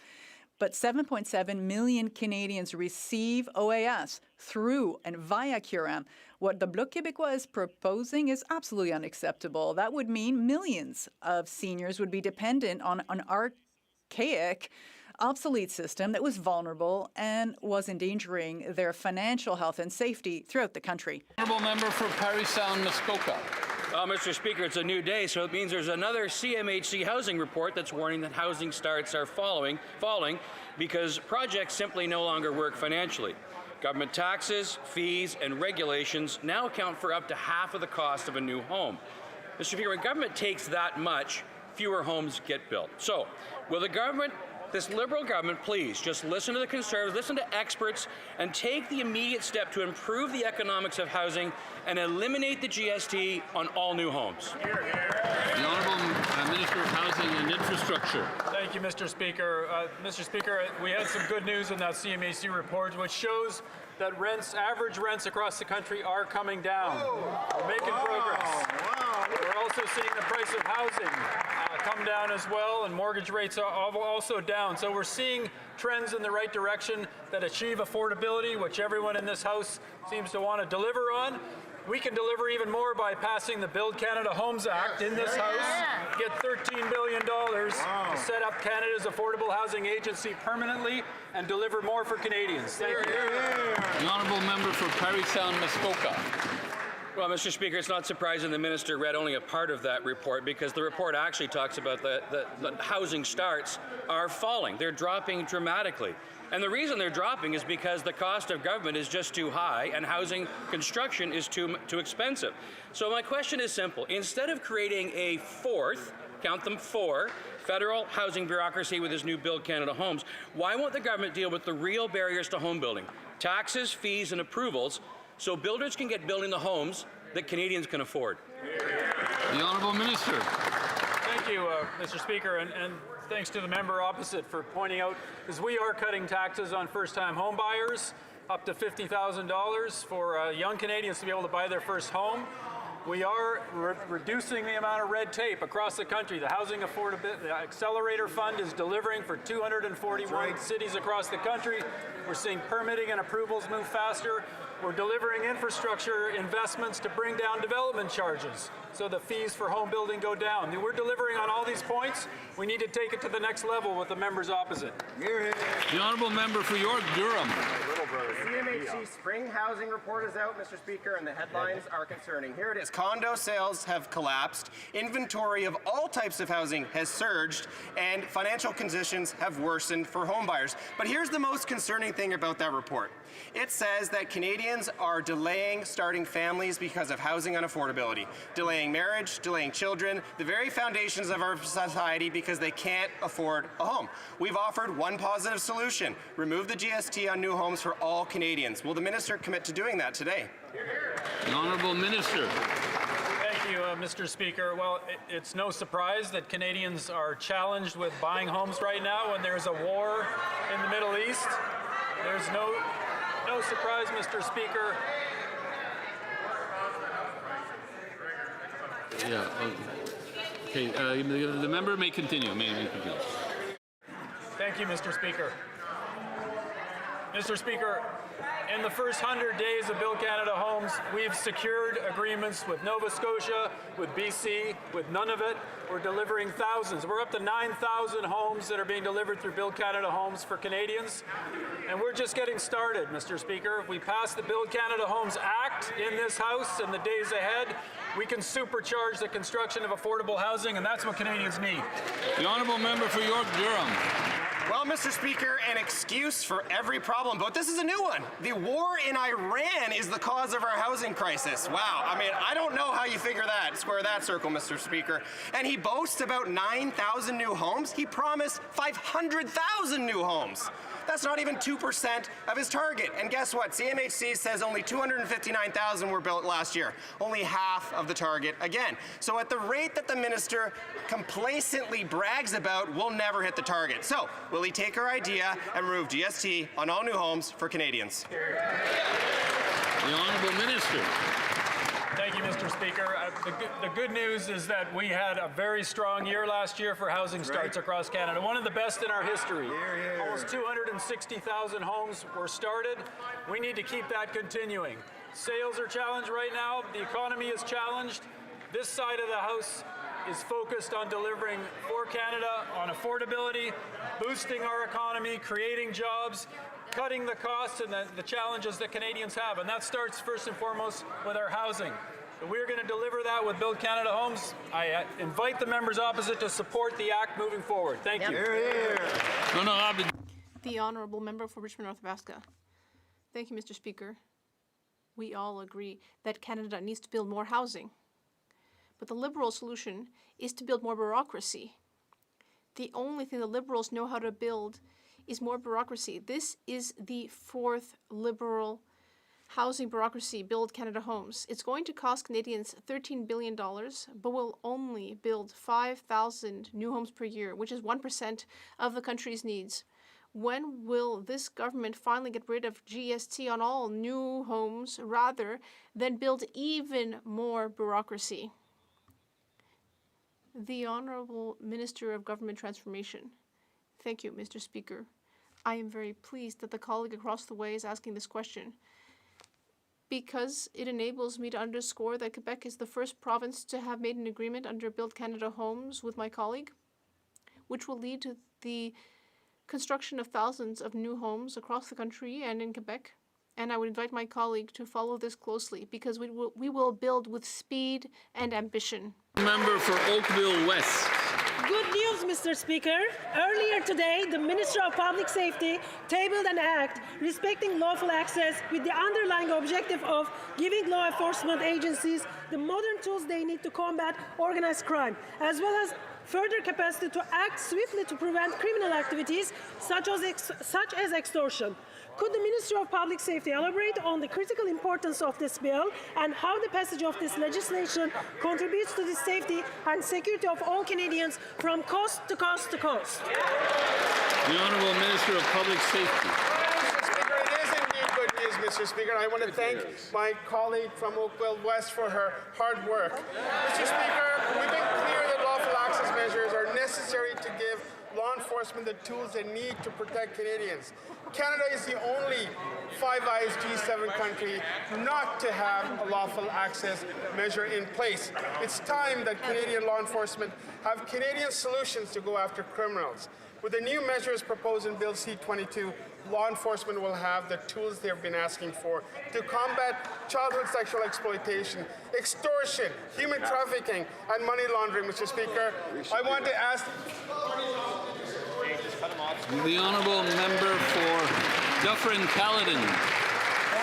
but 7.7 million Canadians receive OAS through and via CURM. What the Bloc Québécois is proposing is absolutely unacceptable. That would mean millions of seniors would be dependent on an archaic, obsolete system that was vulnerable and was endangering their financial health and safety throughout the country. Honourable member for Parry Sound, Muskoka. Well, Mr. Speaker, it's a new day, so it means there's another CMHC housing report that's warning that housing starts are falling because projects simply no longer work financially. Government taxes, fees, and regulations now account for up to half of the cost of a new home. Mr. Speaker, when government takes that much, fewer homes get built. So, will the government, this Liberal government, please just listen to the Conservatives, listen to experts, and take the immediate step to improve the economics of housing and eliminate the GST on all new homes? The Honourable Minister of Housing and Infrastructure. Thank you, Mr. Speaker. Mr. Speaker, we had some good news in that CMHC report, which shows that average rents across the country are coming down. We're making progress. We're also seeing the price of housing come down as well, and mortgage rates are also down. So we're seeing trends in the right direction that achieve affordability, which everyone in this House seems to want to deliver on. We can deliver even more by passing the Build Canada Homes Act in this House, get $13 billion to set up Canada's affordable housing agency permanently and deliver more for Canadians. Thank you. The Honourable Member for Parry Sound, Muskoka. Well, Mr. Speaker, it's not surprising the minister read only a part of that report because the report actually talks about the housing starts are falling. They're dropping dramatically. And the reason they're dropping is because the cost of government is just too high and housing construction is too expensive. So my question is simple. Instead of creating a fourth, count them 4, federal housing bureaucracy with this new Build Canada Homes, why won't the government deal with the real barriers to home building? Taxes, fees, and approvals, so builders can get building the homes that Canadians can afford. The Honourable Minister. Thank you, Mr. Speaker, and thanks to the member opposite for pointing out, because we are cutting taxes on first-time home buyers up to $50,000 for young Canadians to be able to buy their first home. We are reducing the amount of red tape across the country. The Housing Affordability Accelerator Fund is delivering for 241 cities across the country. We're seeing permitting and approvals move faster. We're delivering infrastructure investments to bring down development charges so the fees for home building go down. We're delivering on all these points. We need to take it to the next level with the members opposite. The Honourable Member for York Durham. CMHC spring housing report is out, Mr. Speaker, and the headlines are concerning. Here it is. Condo sales have collapsed, inventory of all types of housing has surged, and financial conditions have worsened for homebuyers. But here's the most concerning thing about that report. It says that Canadians are delaying starting families because of housing unaffordability, delaying marriage, delaying children, the very foundations of our society because they can't afford a home. We've offered one positive solution: remove the GST on new homes for all Canadians. Will the minister commit to doing that today? The Honourable Minister. Thank you, Mr. Speaker. Well, it's no surprise that Canadians are challenged with buying homes right now when there's a war in the Middle East. There's no surprise, Mr. Speaker. Yeah. Okay. The member may continue. May continue. Thank you, Mr. Speaker. Mr. Speaker, in the first 100 days of Build Canada Homes, we've secured agreements with Nova Scotia, with BC, with Nunavut. We're delivering thousands. We're up to 9,000 homes that are being delivered through Build Canada Homes for Canadians. And we're just getting started, Mr. Speaker. If we pass the Build Canada Homes Act in this House in the days ahead, we can supercharge the construction of affordable housing, and that's what Canadians need. The Honourable Member for York-Durham. Well, Mr. Speaker, an excuse for every problem, but this is a new one. The war in Iran is the cause of our housing crisis. Wow, I mean, I don't know how you square that circle, Mr. Speaker. And he boasts about 9,000 new homes. He promised 500,000 new homes. That's not even 2% of his target. And guess what? CMHC says only 259,000 were built last year. Only half of the target again. So at the rate that the minister complacently brags about, we'll never hit the target. So will he take our idea and remove GST on all new homes for Canadians? The Honourable Minister. Thank you, Mr. Speaker. The good news is that we had a very strong year last year for housing starts across Canada, one of the best in our history. Almost 260,000 homes were started. We need to keep that continuing. Sales are challenged right now. The economy is challenged. This side of the House is focused on delivering for Canada on affordability, boosting our economy, creating jobs, cutting the costs and the challenges that Canadians have. And that starts first and foremost with our housing. So we're going to deliver that with Build Canada Homes. I invite the members opposite to support the Act moving forward. Thank you. The Honourable Member for Richmond North Nebraska. Thank you, Mr. Speaker. We all agree that Canada needs to build more housing. But the Liberal solution is to build more bureaucracy. The only thing the Liberals know how to build is more bureaucracy. This is the fourth Liberal housing bureaucracy, Build Canada Homes. It's going to cost Canadians $13 billion, but will only build 5,000 new homes per year, which is 1% of the country's needs. When will this government finally get rid of GST on all new homes rather than build even more bureaucracy? The Honourable Minister of Government Transformation. Thank you, Mr. Speaker. I am very pleased that the colleague across the way is asking this question, because it enables me to underscore that Quebec is the first province to have made an agreement under Build Canada Homes with my colleague, which will lead to the construction of thousands of new homes across the country and in Quebec. And I would invite my colleague to follow this closely, because we will build with speed and ambition. Member for Oakville West. Good news, Mr. Speaker. Earlier today, the Minister of Public Safety tabled an act respecting lawful access with the underlying objective of giving law enforcement agencies the modern tools they need to combat organized crime, as well as further capacity to act swiftly to prevent criminal activities such as extortion. Could the Minister of Public Safety elaborate on the critical importance of this bill and how the passage of this legislation contributes to the safety and security of all Canadians from coast to coast to coast? The Honourable Minister of Public Safety. Mr. Speaker, it is indeed good news, Mr. Speaker. I want to thank my colleague from Oakville West for her hard work. Mr. Speaker, we've been clear that lawful access measures are necessary to give law enforcement the tools they need to protect Canadians. Canada is the only Five Eyes G7 country not to have a lawful access measure in place. It's time that Canadian law enforcement have Canadian solutions to go after criminals. With the new measures proposed in Bill C-22, law enforcement will have the tools they've been asking for to combat childhood sexual exploitation, extortion, human trafficking, and money laundering, Mr. Speaker. I want to ask... The honourable member for Dufferin-Caledon.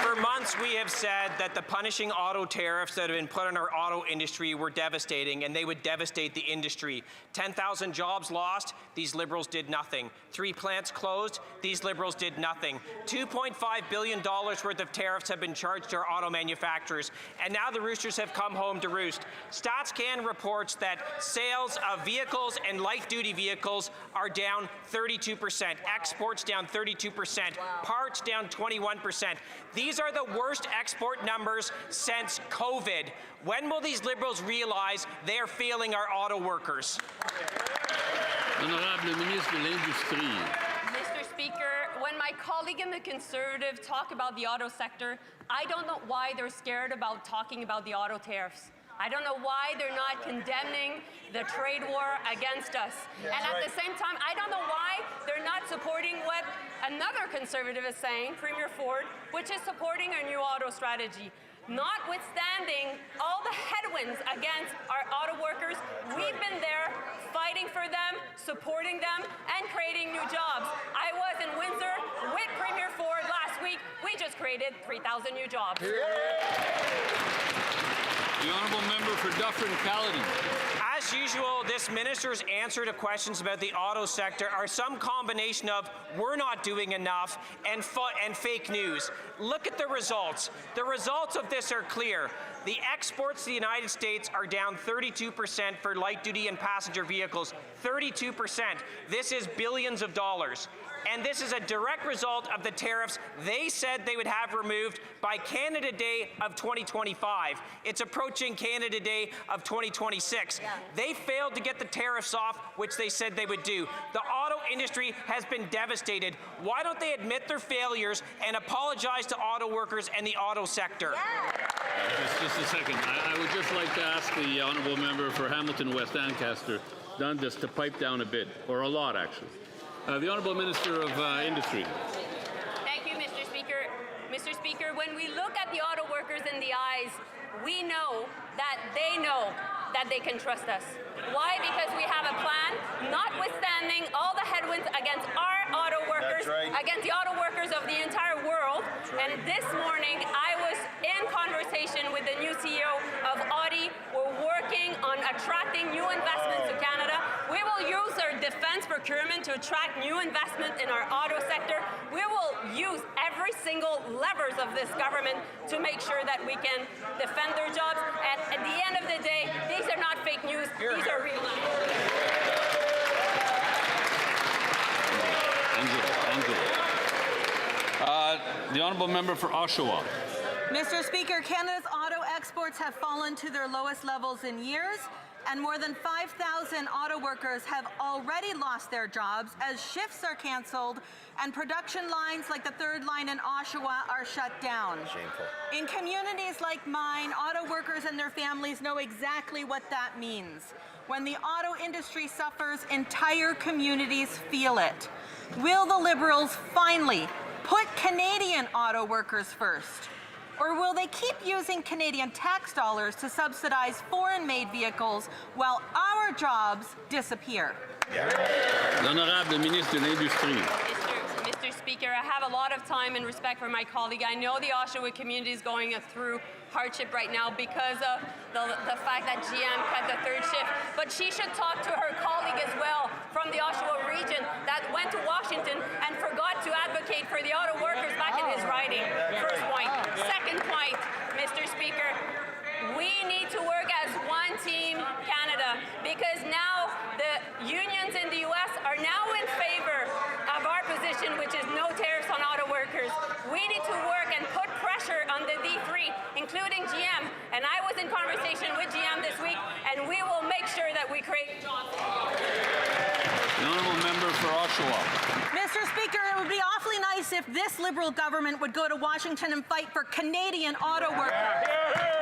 For months, we have said that the punishing auto tariffs that have been put on our auto industry were devastating, and they would devastate the industry. 10,000 jobs lost, these Liberals did nothing. 3 plants closed, these Liberals did nothing. $2.5 billion worth of tariffs have been charged to our auto manufacturers, and now the roosters have come home to roost. StatsCan reports that sales of vehicles and light-duty vehicles are down 32%, exports down 32%, parts down 21%. These are the worst export numbers since COVID. When will these Liberals realize they are failing our auto workers? Honorable Ministre de l'Industrie. Mr. Speaker, when my colleague and the Conservative talk about the auto sector, I don't know why they're scared about talking about the auto tariffs. I don't know why they're not condemning the trade war against us. And at the same time, I don't know why they're not supporting what another Conservative is saying, Premier Ford, which is supporting a new auto strategy. Notwithstanding all the headwinds against our auto workers, we've been there fighting for them, supporting them, and creating new jobs. I was in Windsor with Premier Ford last week. We just created 3,000 new jobs. The honourable member for Dufferin-Caledon. As usual, this minister's answer to questions about the auto sector are some combination of "we're not doing enough" and fake news. Look at the results. The results of this are clear. The exports to the United States are down 32% for light-duty and passenger vehicles. 32%. This is billions of dollars. And this is a direct result of the tariffs they said they would have removed by Canada Day of 2025. It's approaching Canada Day of 2026. They failed to get the tariffs off, which they said they would do. The auto industry has been devastated. Why don't they admit their failures and apologize to auto workers and the auto sector? Just a second. I would just like to ask the honourable member for Hamilton West Ancaster Dundas to pipe down a bit, or a lot actually. The Honourable Minister of Industry. Thank you, Mr. Speaker. Mr. Speaker, when we look at the auto workers in the eyes, we know that they know that they can trust us. Why? Because we have a plan, notwithstanding all the headwinds against our auto workers, against the auto workers of the entire world. And this morning, I was in conversation with the new CEO of Audi. We're working on attracting new investments to Canada. We will use our defense procurement to attract new investment in our auto sector. We will use every single levers of this government to make sure that we can defend their jobs. And at the end of the day, these are not fake news. These are real numbers. The Honourable Member for Oshawa. Mr. Speaker, Canada's auto exports have fallen to their lowest levels in years, and more than 5,000 auto workers have already lost their jobs as shifts are cancelled and production lines like the third line in Oshawa are shut down. Shameful. In communities like mine, auto workers and their families know exactly what that means. When the auto industry suffers, entire communities feel it. Will the Liberals finally put Canadian auto workers first? Or will they keep using Canadian tax dollars to subsidize foreign-made vehicles while our jobs disappear? L'Honorable Ministre de l'Industrie. Mr. Speaker, I have a lot of time and respect for my colleague. I know the Oshawa community is going through hardship right now because of the fact that GM cut the third shift. But she should talk to her colleague as well from the Oshawa region that went to Washington and forgot to advocate for the auto workers back in his riding. First point. Second point, Mr. Speaker, we need to work as one team Canada because now the unions in the U.S. are now in favor of our position, which is no tariffs on auto workers. We need to work and put pressure on the D3, including GM. And I was in conversation with GM this week, and we will make sure that we create jobs. The honourable member for Oshawa. Mr. Speaker, it would be awfully nice if this Liberal government would go to Washington and fight for Canadian auto workers.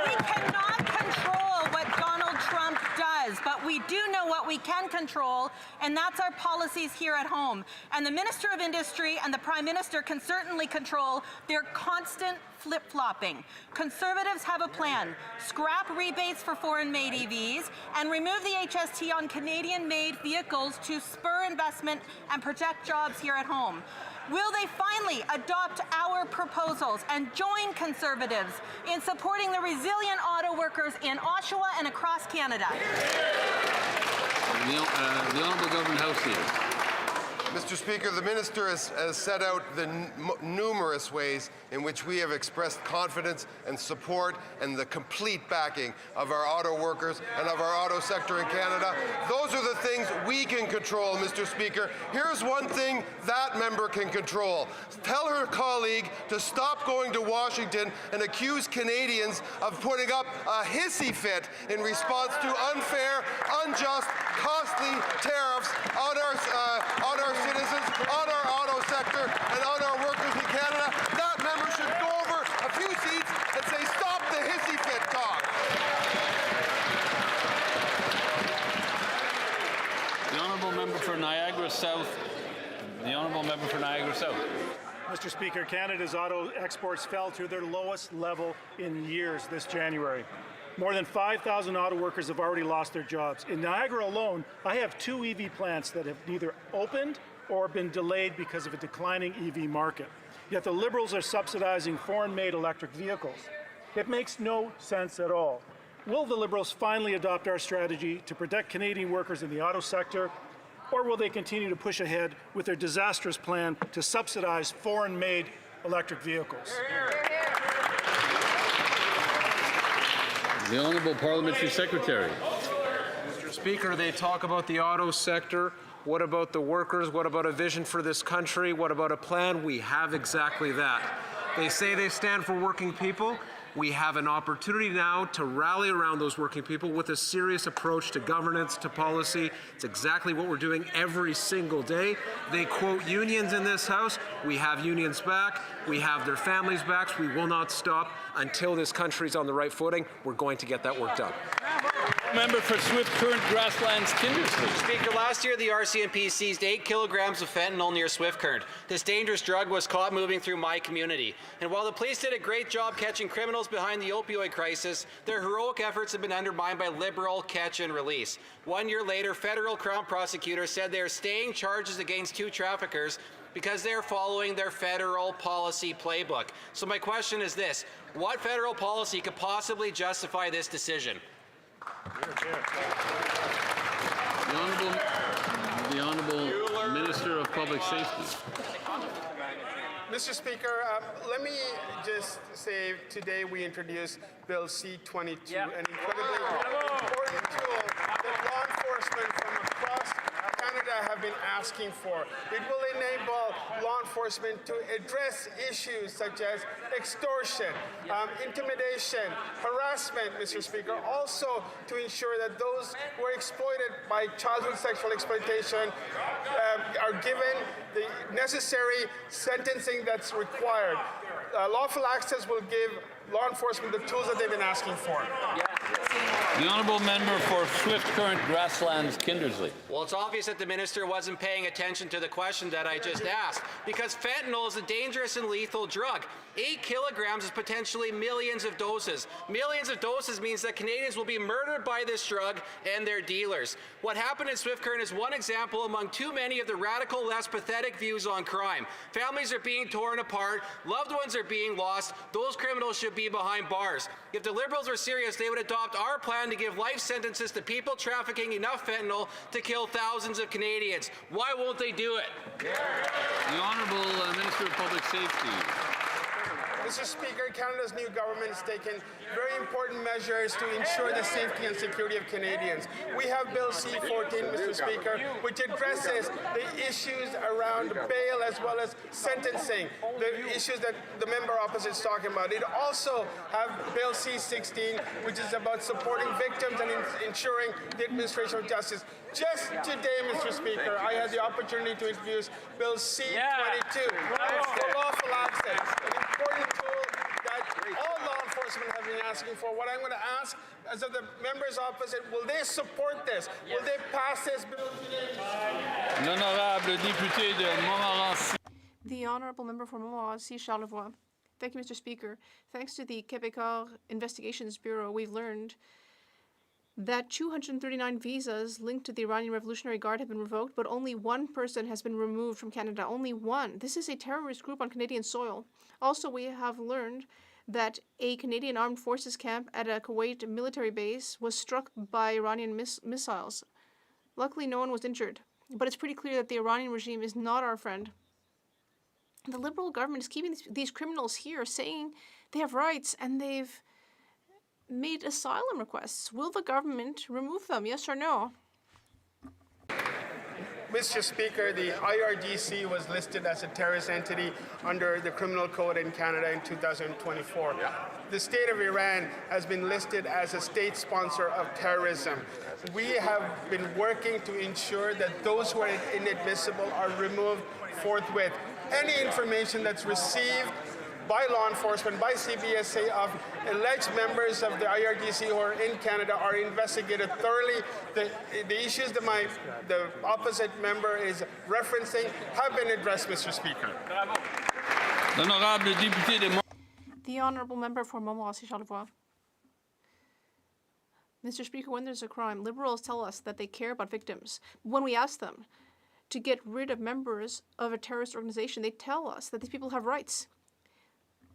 We cannot control what Donald Trump does. was, but we do know what we can control, and that's our policies here at home. And the Minister of Industry and the Prime Minister can certainly control their constant flip-flopping. Conservatives have a plan. Scrap rebates for foreign-made EVs and remove the HST on Canadian-made vehicles to spur investment and protect jobs here at home. Will they finally adopt our proposals and join Conservatives in supporting the resilient auto workers in Oshawa and across Canada? The Honourable Government House Leader. Mr. Speaker, the Minister has set out the numerous ways in which we have expressed confidence and support and the complete backing of our auto workers and of our auto sector in Canada. Those are the things we can control, Mr. Speaker. Here's one thing that member can control. Tell her colleague to stop going to Washington and accuse Canadians of putting up a hissy fit in response to unfair, unjust, costly tariffs on our citizens, on our auto sector, and on our workers in Canada. That member should go over a few seats and say, stop the hissy fit talk. The Honourable Member for Niagara South. The Honourable Member for Niagara South. Mr. Speaker, Canada's auto exports fell to their lowest level in years this January. More than 5,000 auto workers have already lost their jobs. In Niagara alone, I have 2 EV plants that have neither opened or been delayed because of a declining EV market. Yet the Liberals are subsidizing foreign-made electric vehicles. It makes no sense at all. Will the Liberals finally adopt our strategy to protect Canadian workers in the auto sector, or will they continue to push ahead with their disastrous plan to subsidize foreign-made electric vehicles? The Honourable Parliamentary Secretary. Mr. Speaker, they talk about the auto sector. What about the workers? What about a vision for this country? What about a plan? We have exactly that. They say they stand for working people. We have an opportunity now to rally around those working people with a serious approach to governance, to policy. It's exactly what we're doing every single day. They quote unions in this House. We have unions back. We have their families back. We will not stop until this country's on the right footing. We're going to get that work done. Member for Swift Current Grasslands Kindersley. Speaker, last year the RCMP seized 8 kilograms of fentanyl near Swift Current. This dangerous drug was caught moving through my community. And while the police did a great job catching criminals behind the opioid crisis, their heroic efforts have been undermined by Liberal catch and release. 1 year later, federal Crown prosecutors said they are staying charges against 2 traffickers because they're following their federal policy playbook. So my question is this: what federal policy could possibly justify this decision? The Honourable Minister of Public Safety. Mr. Speaker, let me just say today we introduced Bill C-22, an incredibly important tool that law enforcement from across Canada have been asking for. It will enable law enforcement to address issues such as extortion, intimidation, harassment, Mr. Speaker, also to ensure that those who are exploited by childhood sexual exploitation are given the necessary sentencing that's required. Lawful access will give law enforcement the tools that they've been asking for. The Honourable Member for Swift Current Grasslands Kindersley. Well, it's obvious that the minister wasn't paying attention to the question that I just asked, because fentanyl is a dangerous and lethal drug. 8 kilograms is potentially millions of doses. Millions of doses means that Canadians will be murdered by this drug and their dealers. What happened in Swift Current is one example among too many of the radical, less pathetic views on crime. Families are being torn apart, loved ones are being lost, those criminals should be behind bars. If the Liberals were serious, they would adopt our plan to give life sentences to people trafficking enough fentanyl to kill thousands of Canadians. Why won't they do it? The Honourable Minister of Public Safety. Mr. Speaker, Canada's new government has taken very important measures to ensure the safety and security of Canadians. We have Bill C-14, Mr. Speaker, which addresses the issues around bail as well as sentencing, the issues that the member opposite is talking about. It also has Bill C-16, which is about supporting victims and ensuring the administration of justice. Just today, Mr. Speaker, I had the opportunity to introduce Bill C-22, for lawful access, an important tool that all law enforcement enforcement have been asking for. What I'm going to ask is of the members opposite, will they support this? Will they pass this bill today? L'honorable député de Montmorency. The Honourable Member for Montmorency, Charlevoix. Thank you, Mr. Speaker. Thanks to the Québécois Investigations Bureau, we've learned that 239 visas linked to the Iranian Revolutionary Guard have been revoked, but only one person has been removed from Canada. Only one. This is a terrorist group on Canadian soil. Also, we have learned that a Canadian armed forces camp at a Kuwait military base was struck by Iranian missiles. Luckily, no one was injured. But it's pretty clear that the Iranian regime is not our friend. The Liberal government is keeping these criminals here, saying they have rights, and they've made asylum requests. Will the government remove them, yes or no? Mr. Speaker, the IRGC was listed as a terrorist entity under the Criminal Code in Canada in 2024. The state of Iran has been listed as a state sponsor of terrorism. We have been working to ensure that those who are inadmissible are removed forthwith. Any information that's received by law enforcement, by CBSA, of alleged members of the IRGC who are in Canada are investigated thoroughly. The issues that the opposite member is referencing have been addressed, Mr. Speaker. L'honorable député de The Honourable Member for Montmorency, Charlevoix. Mr. Speaker, when there's a crime, Liberals tell us that they care about victims. When we ask them to get rid of members of a terrorist organization, they tell us that these people have rights.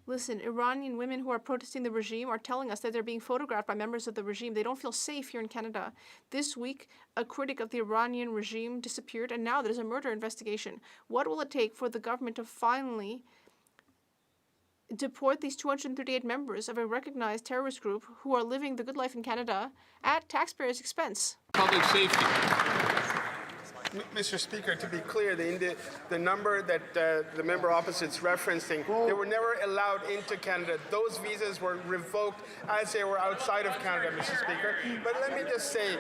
Listen, Iranian women who are protesting the regime are telling us that they're being photographed by members of the regime. They don't feel safe here in Canada. This week, a critic of the Iranian regime disappeared, and now there's a murder investigation. What will it take for the government to finally deport these 238 members of a recognized terrorist group who are living the good life in Canada at taxpayers' expense? Public safety. Mr. Speaker, to be clear, the number that the member opposite is referencing, they were never allowed into Canada. Those visas were revoked as they were outside of Canada, Mr. Speaker. But let me just say,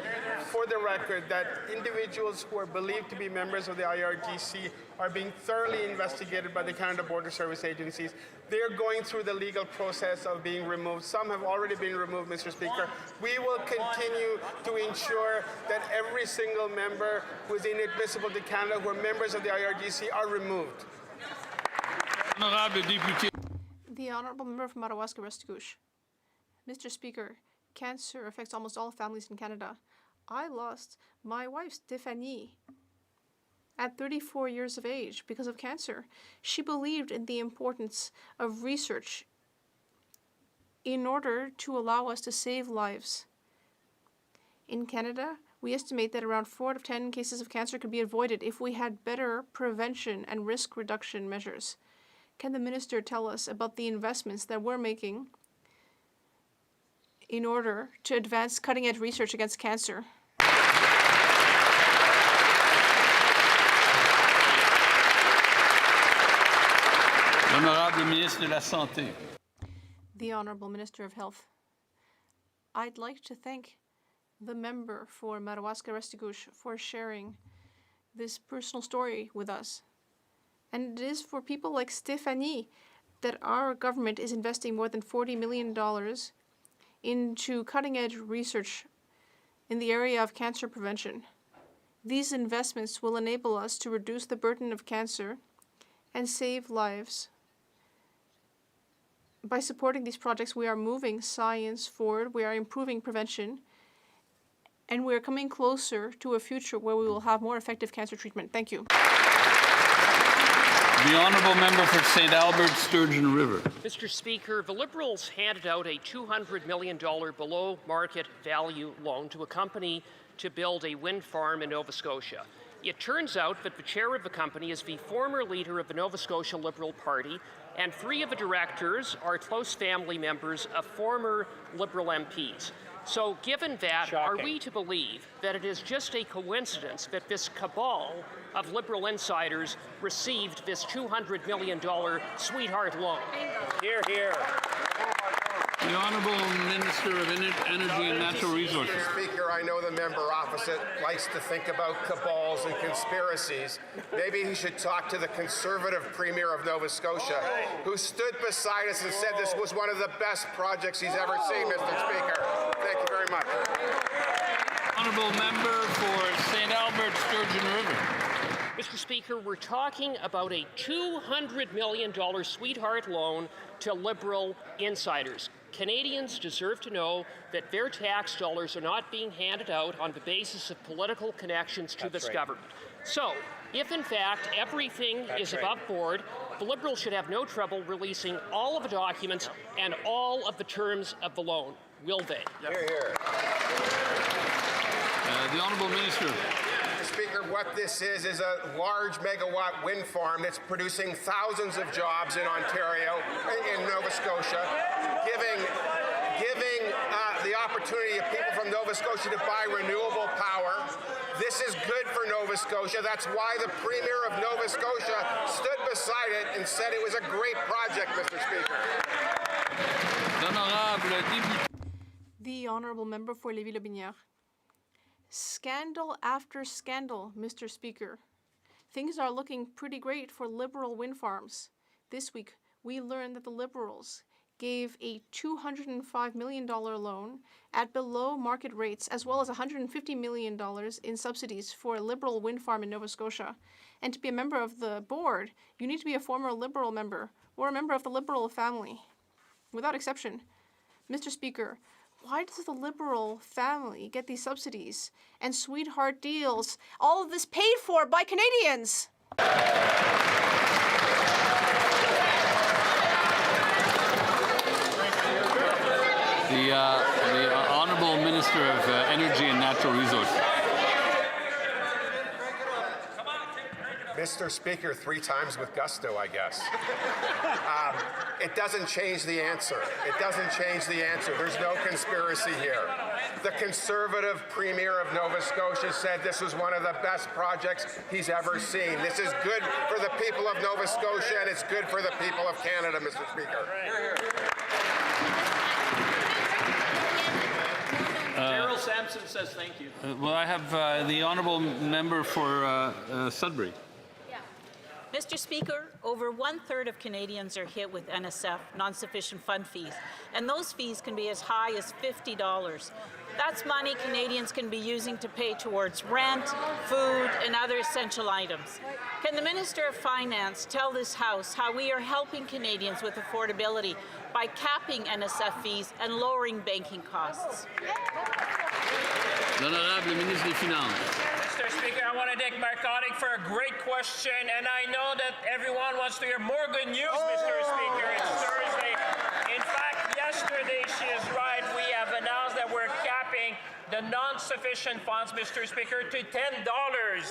for the record, that individuals who are believed to be members of the IRGC are being thoroughly investigated by the Canada Border Service agencies. They're going through the legal process of being removed. Some have already been removed, Mr. Speaker. We will continue to ensure that every single member who is inadmissible to Canada, who are members of the IRGC, are removed. Honorable député. The Honourable Member from Madawaska-Restigouche. Mr. Speaker, cancer affects almost all families in Canada. I lost my wife, Stephanie, at 34 years of age because of cancer. She believed in the importance of research in order to allow us to save lives. In Canada, we estimate that around 4 out of 10 cases of cancer could be avoided if we had better prevention and risk reduction measures. Can the Minister tell us about the investments that we're making in order to advance cutting-edge research against cancer? L'honorable ministre de la Santé. The Honourable Minister of Health. I'd like to thank the member for Madawaska-Restigouche for sharing this personal story with us. And it is for people like Stephanie that our government is investing more than $40 million into cutting-edge research in the area of cancer prevention. These investments will enable us to reduce the burden of cancer and save lives. By supporting these projects, we are moving science forward, we are improving prevention, and we are coming closer to a future where we will have more effective cancer treatment. Thank you. The Honourable Member for St. Albert, Sturgeon River. Mr. Speaker, the Liberals handed out a $200 million below-market value loan to a company to build a wind farm in Nova Scotia. It turns out that the chair of the company is the former leader of the Nova Scotia Liberal Party, and 3 of the directors are close family members of former Liberal MPs. So given that, are we to believe that it is just a coincidence that this cabal of Liberal insiders received this $200 million sweetheart loan? Hear, hear. The Honourable Minister of Energy and Natural Resources. Mr. Speaker, I know the member opposite likes to think about cabals and conspiracies. Maybe he should talk to the Conservative Premier of Nova Scotia, who stood beside us and said this was one of the best projects he's ever seen, Mr. Speaker. Thank you very much. Honourable Member for St. Albert, Sturgeon River. Mr. Speaker, we're talking about a $200 million sweetheart loan to Liberal insiders. Canadians deserve to know that their tax dollars are not being handed out on the basis of political connections to this government. So, if in fact everything is above board, the Liberals should have no trouble releasing all of the documents and all of the terms of the loan. Will they? Hear, hear. The Honourable Minister. Mr. Speaker, what this is a large megawatt wind farm that's producing thousands of jobs in Ontario, in Nova Scotia, giving the opportunity of people from Nova Scotia to buy renewable power. This is good for Nova Scotia. That's why the Premier of Nova Scotia stood beside it and said it was a great project, Mr. Speaker. The Honourable Member for Lévis-Lobinière. Scandal after scandal, Mr. Speaker. Things are looking pretty great for Liberal wind farms. This week, we learned that the Liberals gave a $205 million loan at below market rates, as well as $150 million in subsidies for a Liberal wind farm in Nova Scotia. And to be a member of the board, you need to be a former Liberal member or a member of the Liberal family. Without exception. Mr. Speaker, why does the Liberal family get these subsidies and sweetheart deals? All of this paid for by Canadians. The Honourable Minister of Energy and Natural Resources. Mr. Speaker, 3 times with gusto, I guess. It doesn't change the answer. It doesn't change the answer. There's no conspiracy here. The Conservative Premier of Nova Scotia said this was one of the best projects he's ever seen. This is good for the people of Nova Scotia, and it's good for the people of Canada, Mr. Speaker. Daryl Sampson says thank you. Well, I have the Honourable Member for Sudbury. Mr. Speaker, over 1/3 of Canadians are hit with NSF, non-sufficient fund fees, and those fees can be as high as $50. That's money Canadians can be using to pay towards rent, food, and other essential items. Can the Minister of Finance tell this House how we are helping Canadians with affordability by capping NSF fees and lowering banking costs? L'Honorable Ministre des Finances. Mr. Speaker, I want to thank Mark Koenig for a great question, and I know that everyone wants to hear more good news, Mr. Speaker. It's Thursday. In fact, yesterday, she is right, we have announced that we're capping the non-sufficient funds, Mr. Speaker, to $10. $10,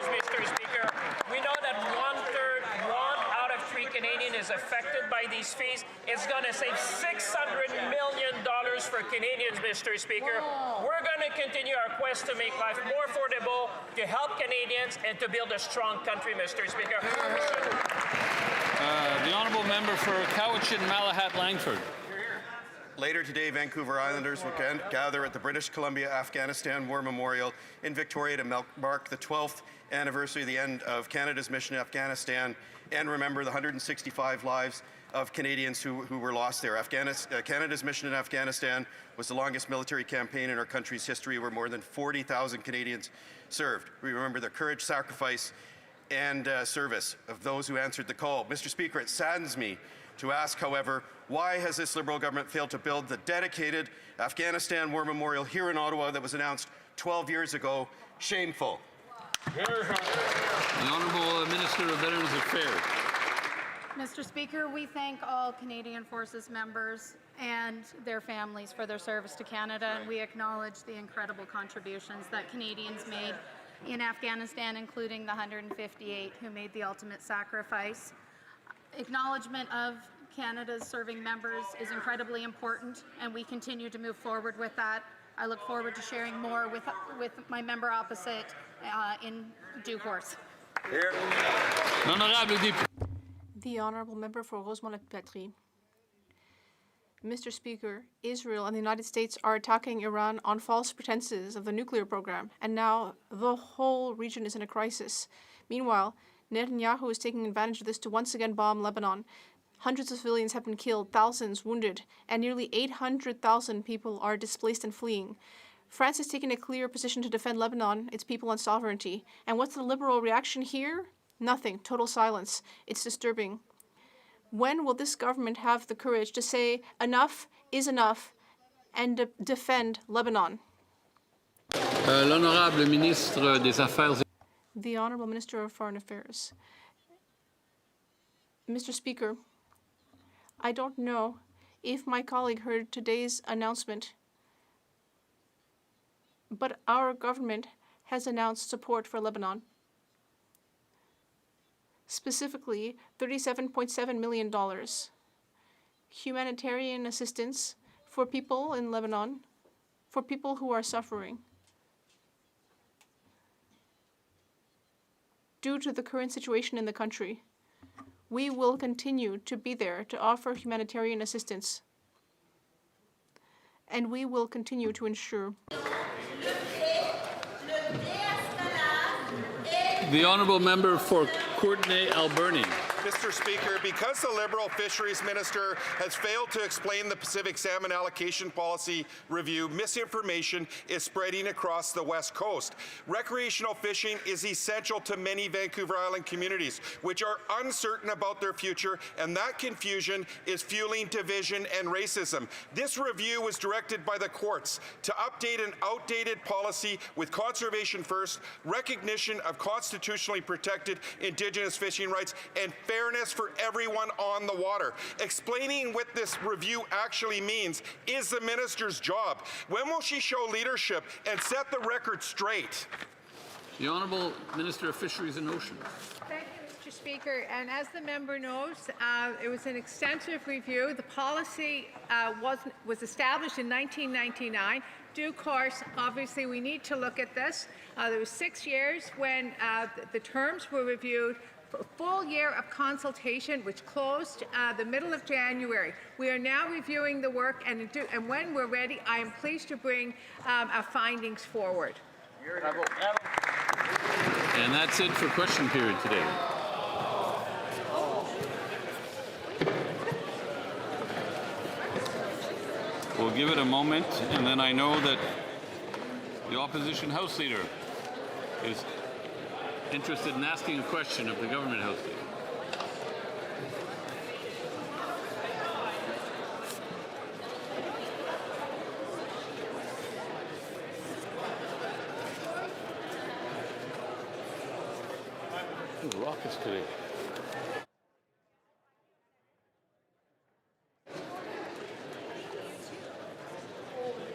Mr. Speaker. We know that 1/3, 1 out of 3 Canadians is affected by these fees. It's going to save $600 million for Canadians, Mr. Speaker. We're going to continue our quest to make life more affordable, to help Canadians, and to build a strong country, Mr. Speaker. The Honourable Member for Cowichan, Malahat, Langford. Later today, Vancouver Islanders will gather at the British Columbia Afghanistan War Memorial in Victoria to mark the 12th anniversary of the end of Canada's mission in Afghanistan and remember the 165 lives of Canadians who were lost there. Canada's mission in Afghanistan was the longest military campaign in our country's history, where more than 40,000 Canadians served. We remember the courage, sacrifice, and service of those who answered the call. Mr. Speaker, it saddens me to ask, however, why has this Liberal government failed to build the dedicated Afghanistan War Memorial here in Ottawa that was announced 12 years ago? Shameful. The Honourable Minister of Veterans Affairs. Mr. Speaker, we thank all Canadian Forces members and their families for their service to Canada, and we acknowledge the incredible contributions that Canadians made in Afghanistan, including the 158 who made the ultimate sacrifice. Acknowledgement of Canada's serving members is incredibly important, and we continue to move forward with that. I look forward to sharing more with my member opposite in due course. L'Honorable Député. The Honourable Member for Rosemont-la-Patrie. Mr. Speaker, Israel and the United States are attacking Iran on false pretenses of the nuclear program, and now the whole region is in a crisis. Meanwhile, Netanyahu is taking advantage of this to once again bomb Lebanon. Hundreds of civilians have been killed, thousands wounded, and nearly 800,000 people are displaced and fleeing. France has taken a clear position to defend Lebanon, its people, and sovereignty. And what's the liberal reaction here? Nothing. Total silence. It's disturbing. When will this government have the courage to say enough is enough and defend Lebanon? L'honorable ministre des Affaires. The Honorable Minister of Foreign Affairs. Mr. Speaker, I don't know if my colleague heard today's announcement, but our government has announced support for Lebanon. Specifically, $37.7 million. Humanitarian assistance for people in Lebanon, for people who are suffering due to the current situation in the country. We will continue to be there to offer humanitarian assistance, and we will continue to ensure. The honourable member for Courtenay-Alberni. Mr. Speaker, because the Liberal Fisheries Minister has failed to explain the Pacific Salmon Allocation Policy Review, misinformation is spreading across the West Coast. Recreational fishing is essential to many Vancouver Island communities, which are uncertain about their future, and that confusion is fueling division and racism. This review was directed by the courts to update an outdated policy with conservation first, recognition of constitutionally protected Indigenous fishing rights, and fairness for everyone on the water. Explaining what this review actually means is the minister's job. When will she show leadership and set the record straight? The Honourable Minister of Fisheries and Oceans. Thank you, Mr. Speaker. And as the member knows, it was an extensive review. The policy was established in 1999. Due course, obviously, we need to look at this. There was 6 years when the terms were reviewed. A full year of consultation, which closed the middle of January. We are now reviewing the work, and when we're ready, I am pleased to bring our findings forward. And that's it for question period today. We'll give it a moment, and then I know that the opposition House Leader is interested in asking a question of the government House Leader. Ooh, rockets today.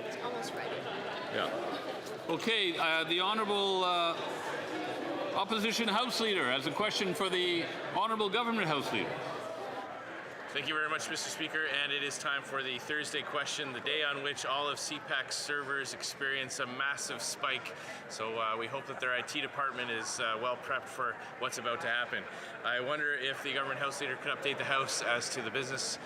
It's almost ready. Yeah. Okay, the Honourable Opposition House Leader has a question for the Honourable Government House Leader. Thank you very much, Mr. Speaker, and it is time for the Thursday question, the day on which all of CPAC's servers experience a massive spike. So we hope that their IT department is well prepped for what's about to happen. I wonder if the Government House Leader could update the House as to the business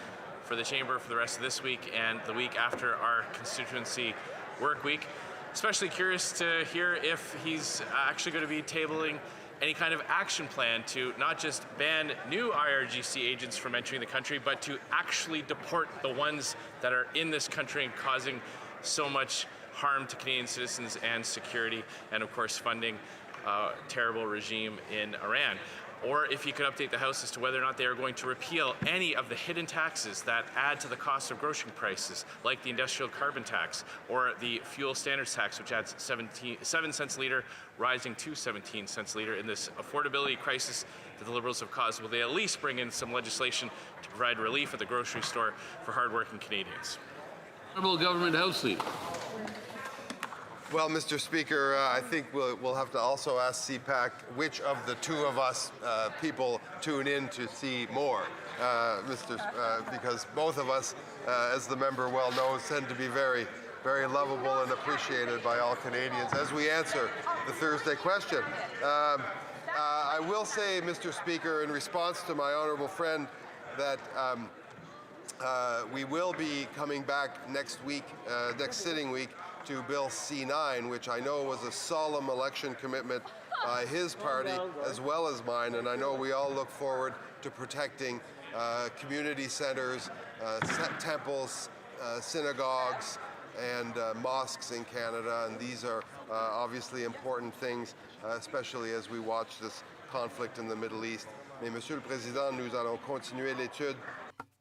for the Chamber for the rest of this week and the week after our constituency work week. Especially curious to hear if he's actually going to be tabling any kind of action plan to not just ban new IRGC agents from entering the country, but to actually deport the ones that are in this country and causing so much harm to Canadian citizens and security, and of course funding a terrible regime in Iran. Or if you could update the House as to whether or not they are going to repeal any of the hidden taxes that add to the cost of grocery prices, like the industrial carbon tax or the fuel standards tax, which adds 7 cents a litre, rising to 17 cents a litre in this affordability crisis that the Liberals have caused. Will they at least bring in some legislation to provide relief at the grocery store for hardworking Canadians? Honourable Government House Leader. Well, Mr. Speaker, I think we'll have to also ask CPAC which of the two of us people tune in to see more, because both of us, as the member well knows, tend to be very, very lovable and appreciated by all Canadians as we answer the Thursday question. I will say, Mr. Speaker, in response to my honourable friend, that we will be coming back next week, next sitting week, to Bill C9, which I know was a solemn election commitment by his party as well as mine, and I know we all look forward to protecting community centers, temples, synagogues, and mosques in Canada, and these are obviously important things, especially as we watch this conflict in the Middle East. Mais Monsieur le Président, nous allons continuer l'étude.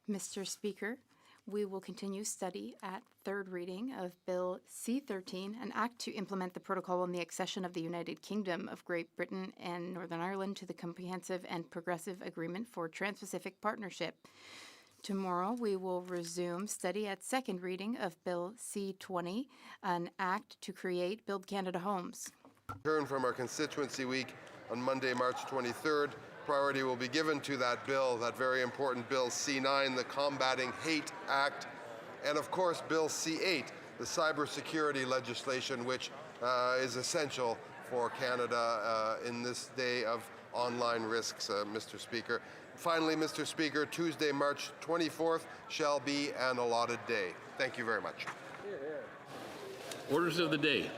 Mr. Speaker, we will continue study at third reading of Bill C-13, an act to implement the protocol on the accession of the United Kingdom of Great Britain and Northern Ireland to the Comprehensive and Progressive Agreement for Trans-Pacific Partnership. Tomorrow, we will resume study at second reading of Bill C-20, an act to create Build Canada Homes. Return from our constituency week on Monday, March 23rd. Priority will be given to that bill, that very important Bill C-9, the Combating Hate Act, and of course Bill C-8, the cybersecurity legislation, which is essential for Canada in this day of online risks, Mr. Speaker. Finally, Mr. Speaker, Tuesday, March 24th shall be an allotted day. Thank you very much. Orders of the day.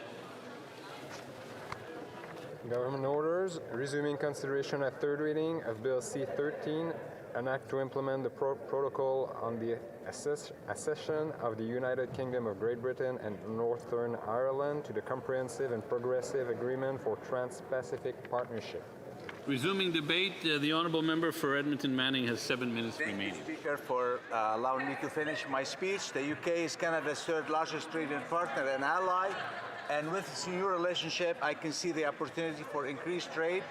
Government orders resuming consideration at third reading of Bill C-13, an act to implement the protocol on the accession of the United Kingdom of Great Britain and Northern Ireland to the Comprehensive and Progressive Agreement for Trans-Pacific Partnership. Resuming debate, the honourable member for Edmonton Manning has 7 minutes remaining. Thank you, Speaker, for allowing me to finish my speech. The UK is Canada's third largest trading partner and ally, and with this new relationship, I can see the opportunity for increased trade.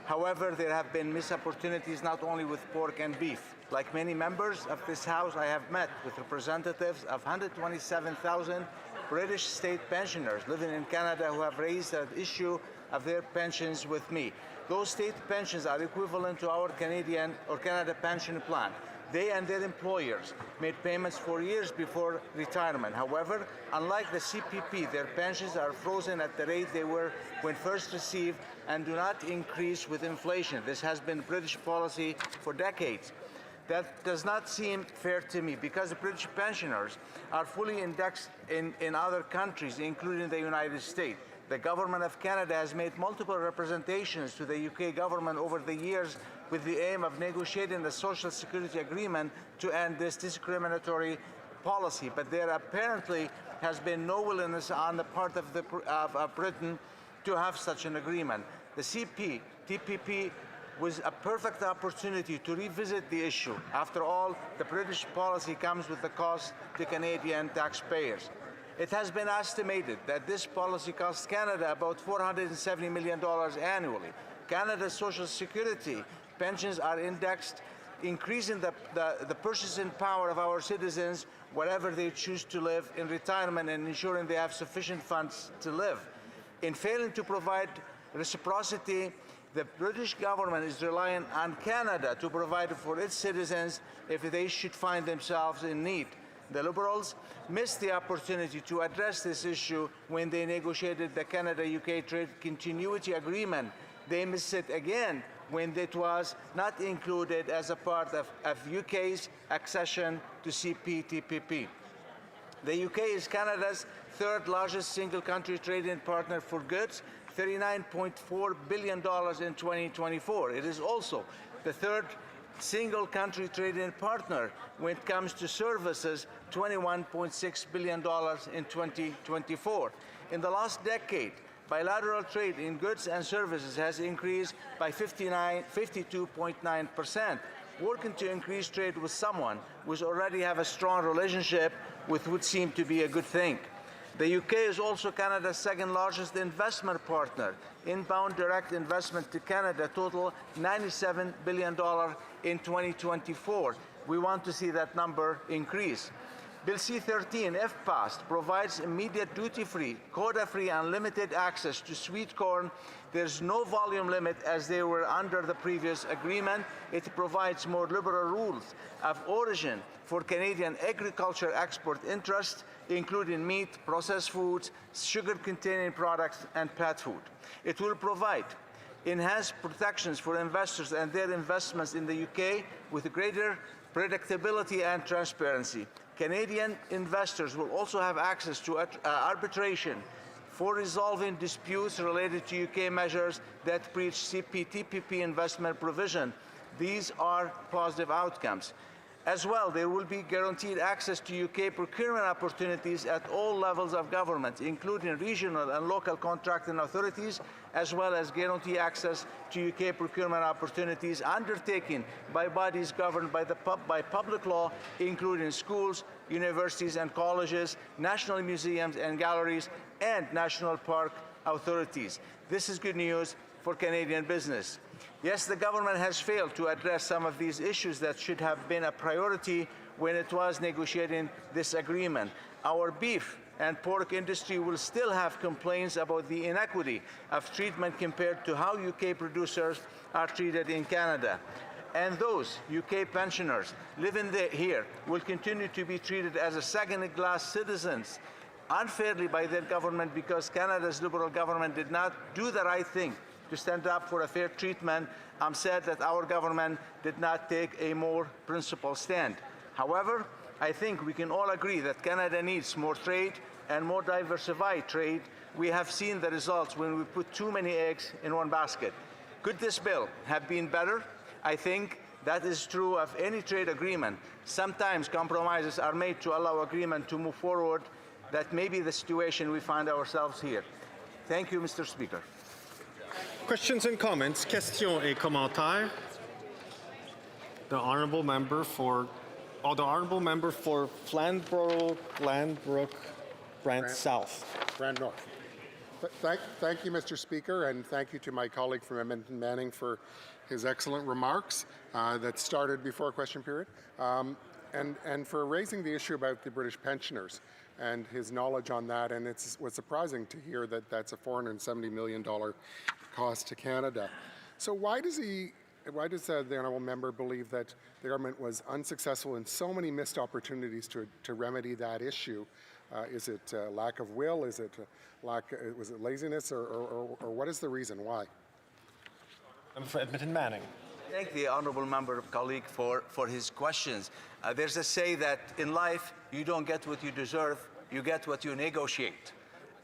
However, there have been missed opportunities not only with pork and beef. Like many members of this House, I have met with representatives of 127,000 British state pensioners living in Canada who have raised the issue of their pensions with me. Those state pensions are equivalent to our Canadian or Canada pension plan. They and their employers made payments for years before retirement. However, unlike the CPP, their pensions are frozen at the rate they were when first received and do not increase with inflation. This has been British policy for decades. That does not seem fair to me because the British pensioners are fully indexed in other countries, including the United States. The Government of Canada has made multiple representations to the UK government over the years with the aim of negotiating the Social Security Agreement to end this discriminatory policy, but there apparently has been no willingness on the part of Britain to have such an agreement. The TPP was a perfect opportunity to revisit the issue. After all, the British policy comes with the cost to Canadian taxpayers. It has been estimated that this policy costs Canada about $470 million annually. Canada's Social Security pensions are indexed, increasing the purchasing power of our citizens wherever they choose to live in retirement and ensuring they have sufficient funds to live. In failing to provide reciprocity, the British government is relying on Canada to provide for its citizens if they should find themselves in need. The Liberals missed the opportunity to address this issue when they negotiated the Canada-UK Trade Continuity Agreement. They missed it again when it was not included as a part of UK's accession to CPTPP. The UK is Canada's third largest single country trading partner for goods, $39.4 billion in 2024. It is also the third single country trading partner when it comes to services, $21.6 billion in 2024. In the last decade, bilateral trade in goods and services has increased by 52.9%. Working to increase trade with someone who already have a strong relationship with would seem to be a good thing. The UK is also Canada's second largest investment partner. Inbound direct investment to Canada total $97 billion in 2024. We want to see that number increase. Bill C-13, if passed, provides immediate duty-free, quota-free, unlimited access to sweet corn. There's no volume limit as they were under the previous agreement. It provides more liberal rules of origin for Canadian agriculture export interests, including meat, processed foods, sugar-containing products, and pet food. It will provide enhanced protections for investors and their investments in the UK with greater predictability and transparency. Canadian investors will also have access to arbitration for resolving disputes related to UK measures that breach CPTPP investment provision. These are positive outcomes. As well, there will be guaranteed access to UK procurement opportunities at all levels of government, including regional and local contracting authorities, as well as guaranteed access to UK procurement opportunities undertaken by bodies governed by public law, including schools, universities and colleges, national museums and galleries, and national park authorities. This is good news for Canadian business. Yes, the government has failed to address some of these issues that should have been a priority when it was negotiating this agreement. Our beef and pork industry will still have complaints about the inequity of treatment compared to how UK producers are treated in Canada. And those UK pensioners living here will continue to be treated as second-class citizens unfairly by their government because Canada's Liberal government did not do the right thing to stand up for a fair treatment. I'm sad that our government did not take a more principled stand. However, I think we can all agree that Canada needs more trade and more diversified trade. We have seen the results when we put too many eggs in one basket. Could this bill have been better? I think that is true of any trade agreement. Sometimes compromises are made to allow agreement to move forward. That may be the situation we find ourselves here. Thank you, Mr. Speaker. Questions and comments, questions et commentaires. The honourable member for Flamborough, Glanbrook, Brant South. Brant North. Thank you, Mr. Speaker, and thank you to my colleague from Edmonton Manning for his excellent remarks that started before question period, and for raising the issue about the British pensioners and his knowledge on that. And it was surprising to hear that that's a $470 million cost to Canada. So why does the honourable member believe that the government was unsuccessful in so many missed opportunities to remedy that issue? Is it lack of will? Is it was it laziness, or what is the reason why? For Edmonton Manning. Thank the honourable member colleague for his questions. There's a say that in life you don't get what you deserve, you get what you negotiate.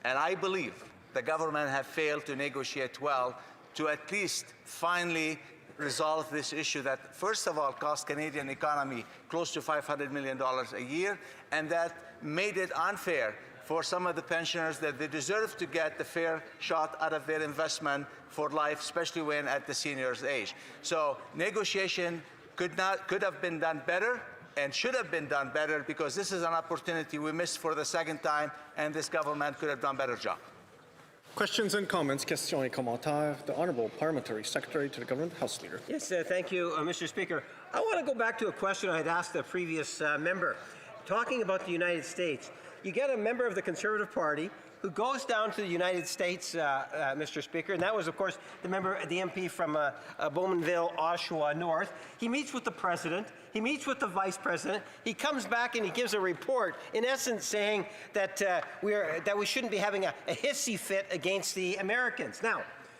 And I believe the government have failed to negotiate well to at least finally resolve this issue that, first of all, cost Canadian economy close to $500 million a year, and that made it unfair for some of the pensioners that they deserve to get the fair shot out of their investment for life, especially when at the senior's age. So negotiation could have been done better and should have been done better, because this is an opportunity we missed for the second time, and this government could have done a better job. Questions and comments, questions et commentaires. The Honourable Parliamentary Secretary to the Government House Leader. Yes, thank you, Mr. Speaker. I want to go back to a question I had asked the previous member. Talking about the United States, you get a member of the Conservative Party who goes down to the United States, Mr. Speaker, and that was, of course, the MP from Bowmanville, Oshawa North. He meets with the President. He meets with the Vice President. He comes back and he gives a report, in essence saying that we shouldn't be having a hissy fit against the Americans.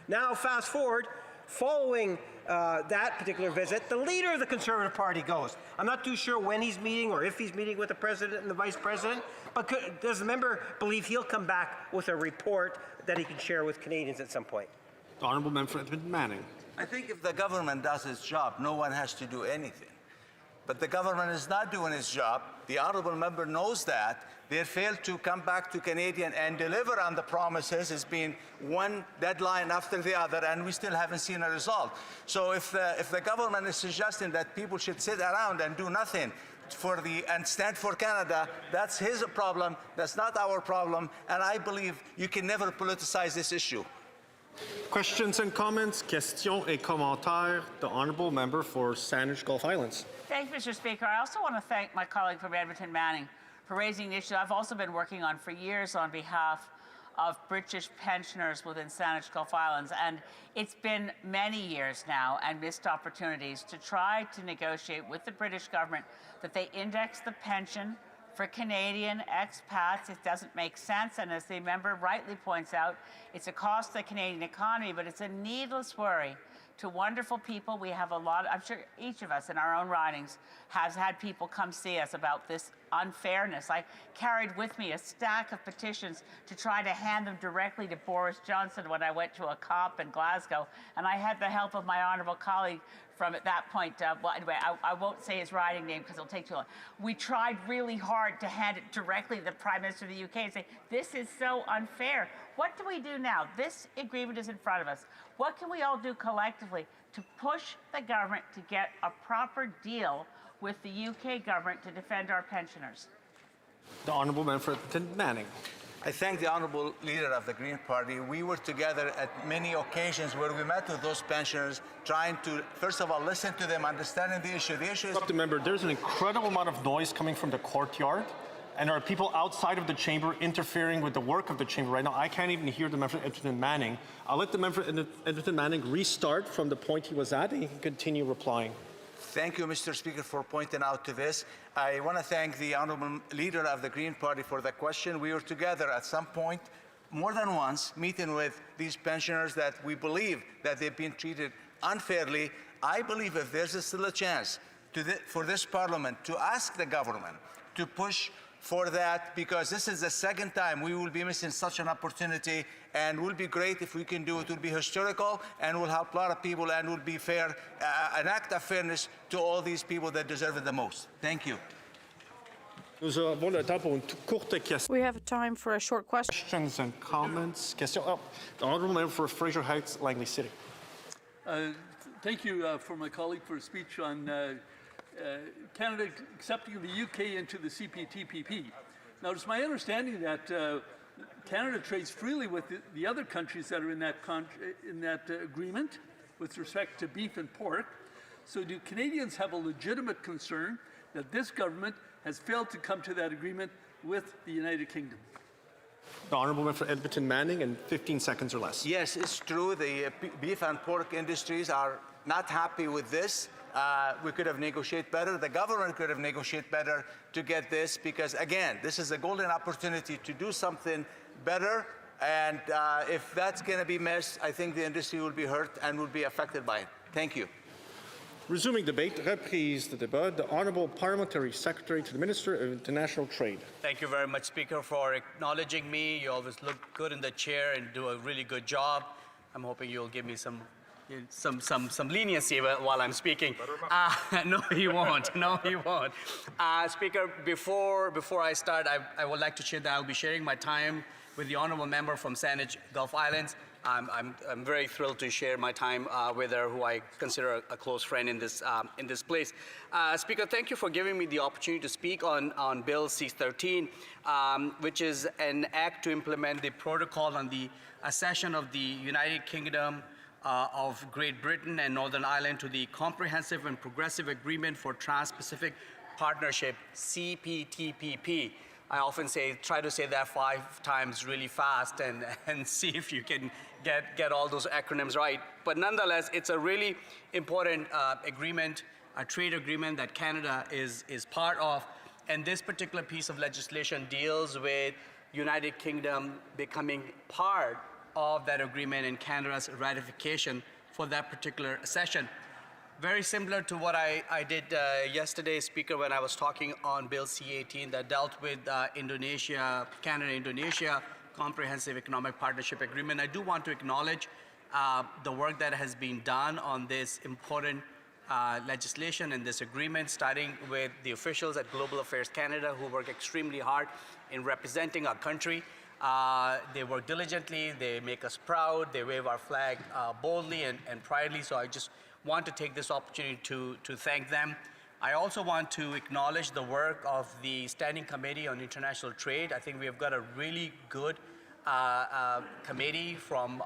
Now fast forward, following that particular visit, the leader of the Conservative Party goes. I'm not too sure when he's meeting or if he's meeting with the President and the Vice President, but does the member believe he'll come back with a report that he can share with Canadians at some point? The Honourable Member for Edmonton Manning. I think if the government does its job, no one has to do anything. But the government is not doing its job. The honourable member knows that. They failed to come back to Canadian and deliver on the promises. It's been one deadline after the other, and we still haven't seen a result. So if the government is suggesting that people should sit around and do nothing and stand for Canada, that's his problem. That's not our problem. And I believe you can never politicize this issue. Questions and comments, questions et commentaires. The Honourable Member for Sandwich Gulf Islands. Thank you, Mr. Speaker. I also want to thank my colleague from Edmonton Manning for raising an issue I've also been working on for years on behalf of British pensioners within Sandwich Gulf Islands. And it's been many years now and missed opportunities to try to negotiate with the British government that they index the pension for Canadian expats. It doesn't make sense, and as the member rightly points out, it's a cost to the Canadian economy, but it's a needless worry to wonderful people. We have a lot, I'm sure each of us in our own ridings has had people come see us about this unfairness. I carried with me a stack of petitions to try to hand them directly to Boris Johnson when I went to a COP in Glasgow, and I had the help of my honourable colleague from at that point, well, anyway, I won't say his riding name because it'll take too long. We tried really hard to hand it directly to the Prime Minister of the UK and say, this is so unfair. What do we do now? This agreement is in front of us. What can we all do collectively to push the government to get a proper deal with the UK government to defend our pensioners? The Honourable Member for Manning. I thank the Honourable Leader of the Green Party. We were together at many occasions where we met with those pensioners, trying to, first of all, listen to them, understanding the issue. The issue is... The member, there's an incredible amount of noise coming from the courtyard, and there are people outside of the chamber interfering with the work of the chamber right now. I can't even hear the member for Edmonton Manning. I'll let the member for Edmonton Manning restart from the point he was at, and he can continue replying. Thank you, Mr. Speaker, for pointing out to this. I want to thank the Honourable Leader of the Green Party for the question. We were together at some point, more than once, meeting with these pensioners that we believe that they've been treated unfairly. I believe if there's still a chance for this Parliament to ask the government to push for that, because this is the second time we will be missing such an opportunity, and it will be great if we can do it. It will be historical and will help a lot of people and will be fair, an act of fairness to all these people that deserve it the most. Thank you. We have time for a short question. Questions and comments. Question. Oh, the Honourable Member for Fraser Heights, Langley City. Thank you for my colleague for a speech on Canada accepting the UK into the CPTPP. Now, it's my understanding that Canada trades freely with the other countries that are in that agreement with respect to beef and pork. So do Canadians have a legitimate concern that this government has failed to come to that agreement with the United Kingdom? The Honourable Member for Edmonton Manning in 15 seconds or less. Yes, it's true. The beef and pork industries are not happy with this. We could have negotiated better. The government could have negotiated better to get this, because, again, this is a golden opportunity to do something better. And if that's going to be missed, I think the industry will be hurt and will be affected by it. Thank you. Resuming debate, reprise de débat, the Honourable Parliamentary Secretary to the Minister of International Trade. Thank you very much, Speaker, for acknowledging me. You always look good in the chair and do a really good job. I'm hoping you'll give me some leniency while I'm speaking. No, he won't. No, he won't. Speaker, before I start, I would like to share that I'll be sharing my time with the honourable member from Saanich Gulf Islands. I'm very thrilled to share my time with her, who I consider a close friend in this place. Speaker, thank you for giving me the opportunity to speak on Bill C-13, which is an act to implement the protocol on the accession of the United Kingdom of Great Britain and Northern Ireland to the Comprehensive and Progressive Agreement for Trans-Pacific Partnership, CPTPP. I often try to say that 5 times really fast and see if you can get all those acronyms right. But nonetheless, it's a really important agreement, a trade agreement that Canada is part of. And this particular piece of legislation deals with United Kingdom becoming part of that agreement and Canada's ratification for that particular accession. Very similar to what I did yesterday, Speaker, when I was talking on Bill C-18 that dealt with Indonesia, Canada-Indonesia Comprehensive Economic Partnership Agreement. I do want to acknowledge the work that has been done on this important legislation and this agreement, starting with the officials at Global Affairs Canada, who work extremely hard in representing our country. They work diligently, they make us proud, they wave our flag boldly and proudly, so I just want to take this opportunity to thank them. I also want to acknowledge the work of the Standing Committee on International Trade. I think we have got a really good committee from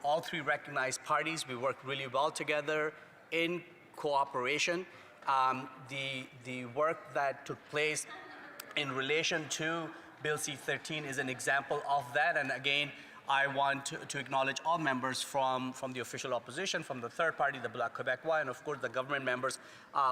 all 3 recognized parties. We work really well together in cooperation. The work that took place in relation to Bill C-13 is an example of that, and again, I want to acknowledge all members from the official opposition, from the third party, the Bloc Québécois, and of course the government members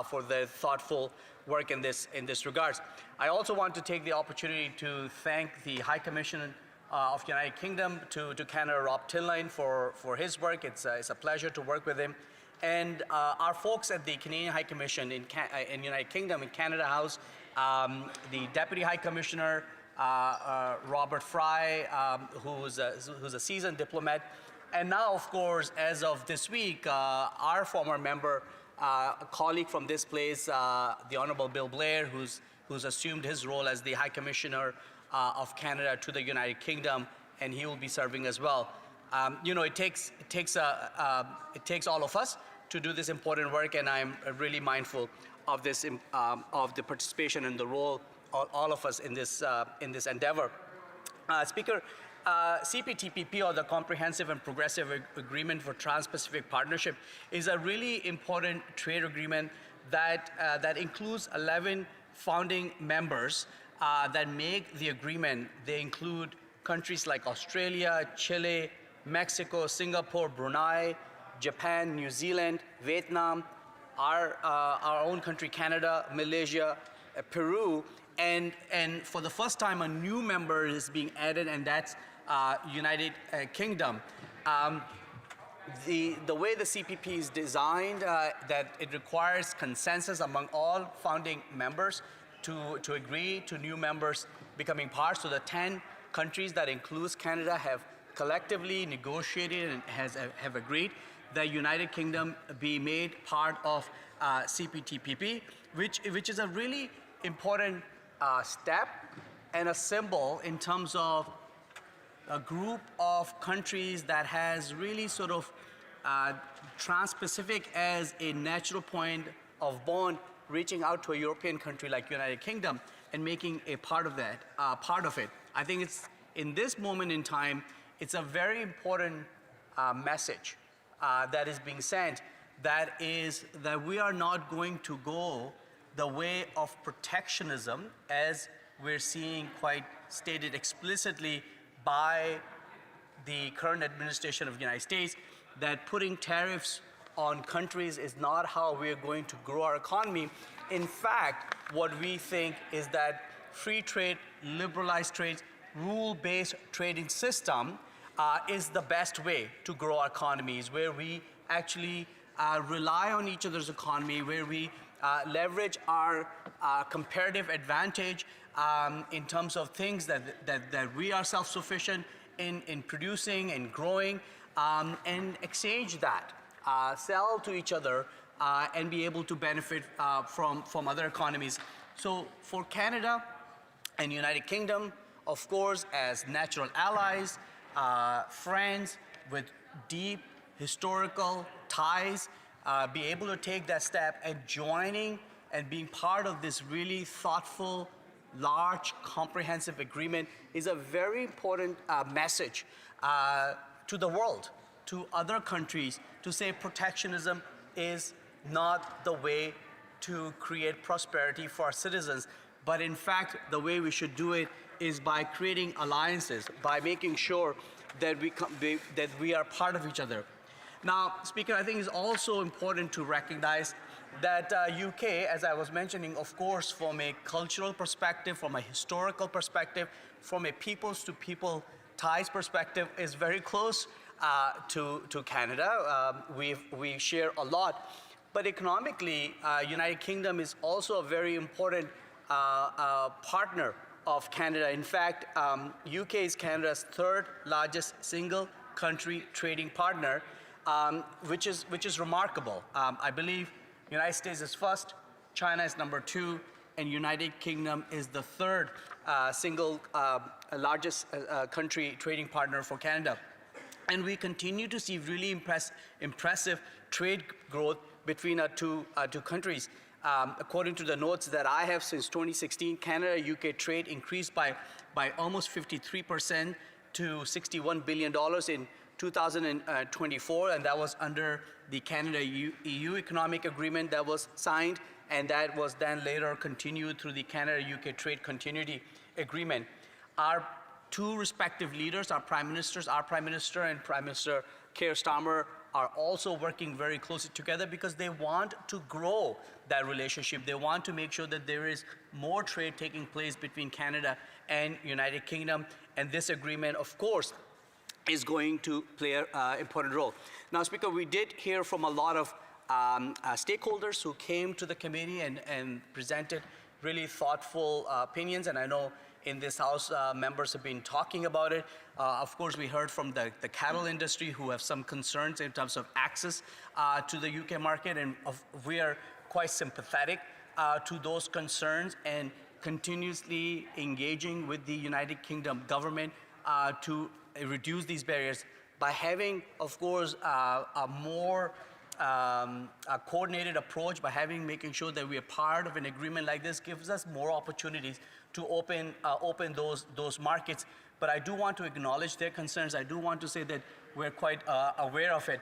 for their thoughtful work in this regards. I also want to take the opportunity to thank the High Commission of United Kingdom to Canada, Rob Tinline, for his work. It's a pleasure to work with him. And our folks at the Canadian High Commission in United Kingdom, in Canada House, the Deputy High Commissioner, Robert Fry, who's a seasoned diplomat. And now, of course, as of this week, our former member, a colleague from this place, the Honorable Bill Blair, who's assumed his role as the High Commissioner of Canada to the United Kingdom, and he will be serving as well. You know, it takes all of us to do this important work, and I'm really mindful of this, of the participation and the role all of us in this endeavor. Speaker, CPTPP, or the Comprehensive and Progressive Agreement for Trans-Pacific Partnership, is a really important trade agreement that includes 11 founding members that make the agreement. They include countries like Australia, Chile, Mexico, Singapore, Brunei, Japan, New Zealand, Vietnam, our own country, Canada, Malaysia, Peru, and for the first time, a new member is being added, and that's United Kingdom. The way the CPP is designed, that it requires consensus among all founding members to agree to new members becoming part. So the 10 countries that includes Canada have collectively negotiated and have agreed that United Kingdom be made part of CPTPP, which is a really important step and a symbol in terms of a group of countries that has really sort of Trans-Pacific as a natural point of bond, reaching out to a European country like United Kingdom and making a part of that, part of it. I think it's, in this moment in time, it's a very important message that is being sent, that is that we are not going to go the way of protectionism, as we're seeing quite stated explicitly by the current administration of the United States, that putting tariffs on countries is not how we're going to grow our economy. In fact, what we think is that free trade, liberalized trade, rule-based trading system is the best way to grow our economies, where we actually rely on each other's economy, where we leverage our comparative advantage in terms of things that we are self-sufficient in producing and growing, and exchange that, sell to each other, and be able to benefit from other economies. So for Canada and United Kingdom, of course, as natural allies, friends with deep historical ties, be able to take that step and joining and being part of this really thoughtful, large, comprehensive agreement is a very important message to the world, to other countries, to say protectionism is not the way to create prosperity for our citizens, but in fact, the way we should do it is by creating alliances, by making sure that we are part of each other. Now, Speaker, I think it's also important to recognize that UK, as I was mentioning, of course, from a cultural perspective, from a historical perspective, from a peoples-to-people ties perspective, is very close to Canada. We share a lot. But economically, United Kingdom is also a very important partner of Canada. In fact, UK is Canada's third largest single country trading partner, which is remarkable. I believe United States is first, China is number 2, and United Kingdom is the third single largest country trading partner for Canada. And we continue to see really impressive trade growth between our two countries. According to the notes that I have, since 2016, Canada-UK trade increased by almost 53% to $61 billion in 2024, and that was under the Canada-EU economic agreement that was signed, and that was then later continued through the Canada-UK Trade Continuity Agreement. Our two respective leaders, our Prime Minister and Prime Minister Keir Starmer, also working very closely together because they want to grow that relationship. They want to make sure that there is more trade taking place between Canada and United Kingdom. And this agreement, of course, is going to play an important role. Now, Speaker, we did hear from a lot of stakeholders who came to the committee and presented really thoughtful opinions, and I know in this House members have been talking about it. Of course, we heard from the cattle industry who have some concerns in terms of access to the UK market, and we are quite sympathetic to those concerns and continuously engaging with the United Kingdom government to reduce these barriers by having, of course, a more a coordinated approach, by making sure that we are part of an agreement like this gives us more opportunities to open those markets. But I do want to acknowledge their concerns. I do want to say that we're quite aware of it.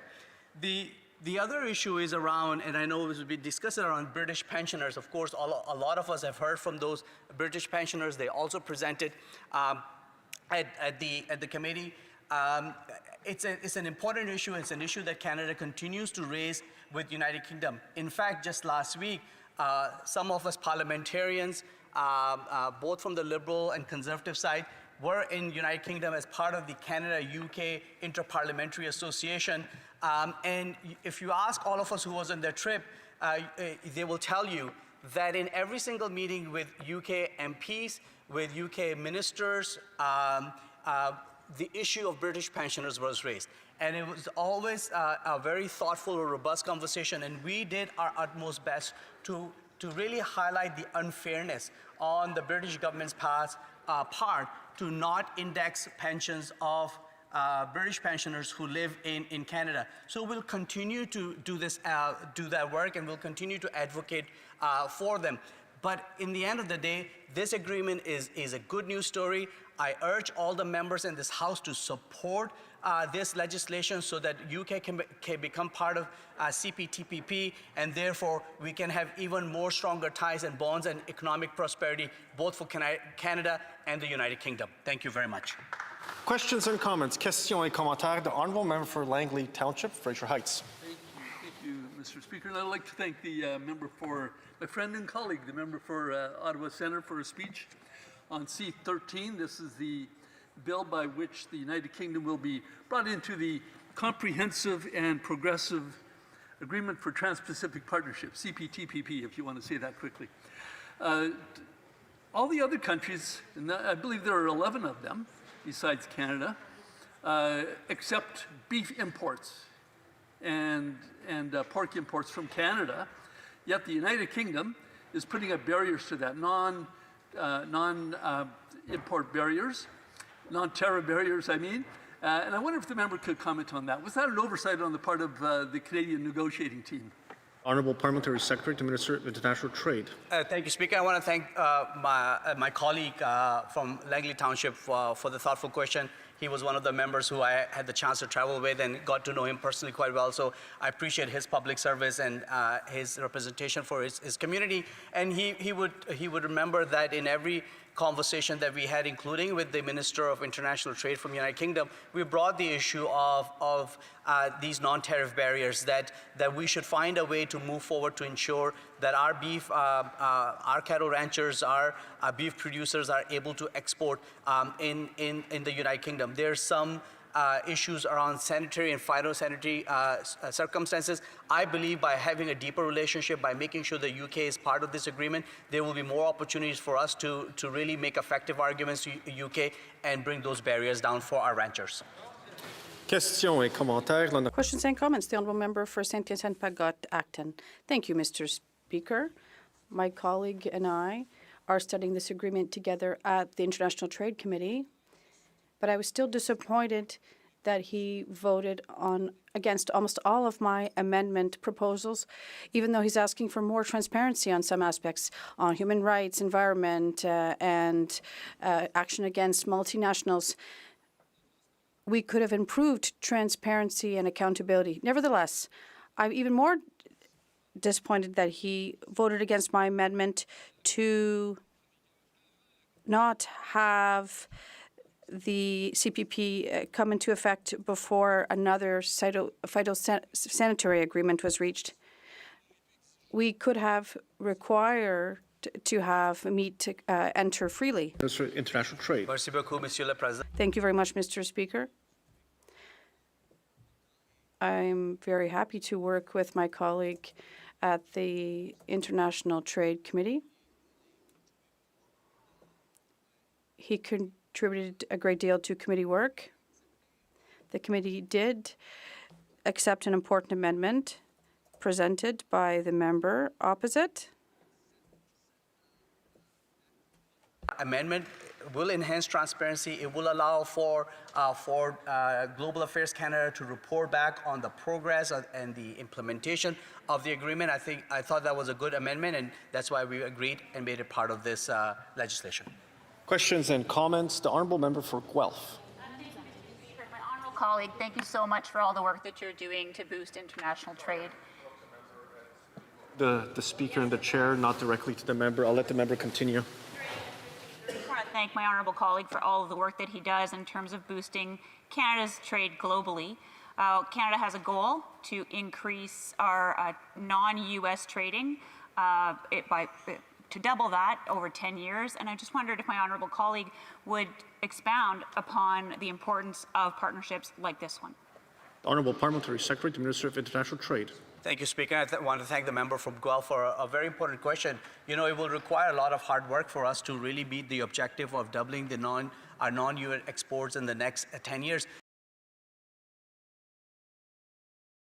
The other issue is around, and I know this will be discussed around British pensioners. Of course, a lot of us have heard from those British pensioners. They also presented at the committee. It's an important issue. It's an issue that Canada continues to raise with United Kingdom. In fact, just last week, some of us parliamentarians, both from the Liberal and Conservative side, were in United Kingdom as part of the Canada-UK Interparliamentary Association. And if you ask all of us who was on their trip, they will tell you that in every single meeting with UK MPs, with UK ministers, the issue of British pensioners was raised. And it was always a very thoughtful, robust conversation, and we did our utmost best to really highlight the unfairness on the British government's part to not index pensions of British pensioners who live in Canada. So we'll continue to do that work, and we'll continue to advocate for them. But in the end of the day, this agreement is a good news story. I urge all the members in this House to support this legislation so that UK can become part of CPTPP, and therefore we can have even more stronger ties and bonds and economic prosperity both for Canada and the United Kingdom. Thank you very much. Questions and comments. Questions et commentaires. The Honourable Member for Langley Township, Fraser Heights. Thank you, Mr. Speaker. And I'd like to thank the member for my friend and colleague, the member for Ottawa Centre, for a speech on C13. This is the bill by which the United Kingdom will be brought into the Comprehensive and Progressive Agreement for Trans-Pacific Partnership, CPTPP, if you want to say that quickly. All the other countries, and I believe there are 11 of them, besides Canada, accept beef imports and pork imports from Canada, yet the United Kingdom is putting up barriers to that, non-import barriers, non-tariff barriers, I mean. And I wonder if the member could comment on that. Was that an oversight on the part of the Canadian negotiating team? Honourable Parliamentary Secretary to Minister of International Trade. Thank you, Speaker. I want to thank my colleague from Langley Township for the thoughtful question. He was one of the members who I had the chance to travel with and got to know him personally quite well. So I appreciate his public service and his representation for his community. And he would remember that in every conversation that we had, including with the Minister of International Trade from the United Kingdom, we brought the issue of these non-tariff barriers, that we should find a way to move forward to ensure that our beef, our cattle ranchers, our beef producers are able to export in the United Kingdom. There's some issues around sanitary and phytosanitary circumstances. I believe by having a deeper relationship, by making sure the UK is part of this agreement, there will be more opportunities for us to really make effective arguments to the UK and bring those barriers down for our ranchers. Questions et commentaires. Questions and comments. The Honourable Member for Saint-Hyacinthe-Pagot, Acton. Thank you, Mr. Speaker. My colleague and I are studying this agreement together at the International Trade Committee, but I was still disappointed that he voted against almost all of my amendment proposals, even though he's asking for more transparency on some aspects, on human rights, environment, and action against multinationals. We could have improved transparency and accountability. Nevertheless, I'm even more disappointed that he voted against my amendment to not have the CPP come into effect before another phytosanitary agreement was reached. We could have required to have meat enter freely. Minister of International Trade. Merci beaucoup, Monsieur le Président. Thank you very much, Mr. Speaker. I'm very happy to work with my colleague at the International Trade Committee. He contributed a great deal to committee work. The committee did accept an important amendment presented by the member opposite. Amendment will enhance transparency. It will allow for Global Affairs Canada to report back on the progress and the implementation of the agreement. I thought that was a good amendment, and that's why we agreed and made it part of this legislation. Questions and comments. The honourable member for Guelph. My honourable colleague, thank you so much for all the work that you're doing to boost international trade. The speaker and the chair, not directly to the member. I'll let the member continue. I just want to thank my honourable colleague for all of the work that he does in terms of boosting Canada's trade globally. Canada has a goal to increase our non-U.S. trading to double that over 10 years. And I just wondered if my honourable colleague would expound upon the importance of partnerships like this one. The Honourable Parliamentary Secretary to Minister of International Trade. Thank you, Speaker. I want to thank the member from Guelph for a very important question. You know, it will require a lot of hard work for us to really meet the objective of doubling our non-U.S. exports in the next 10 years.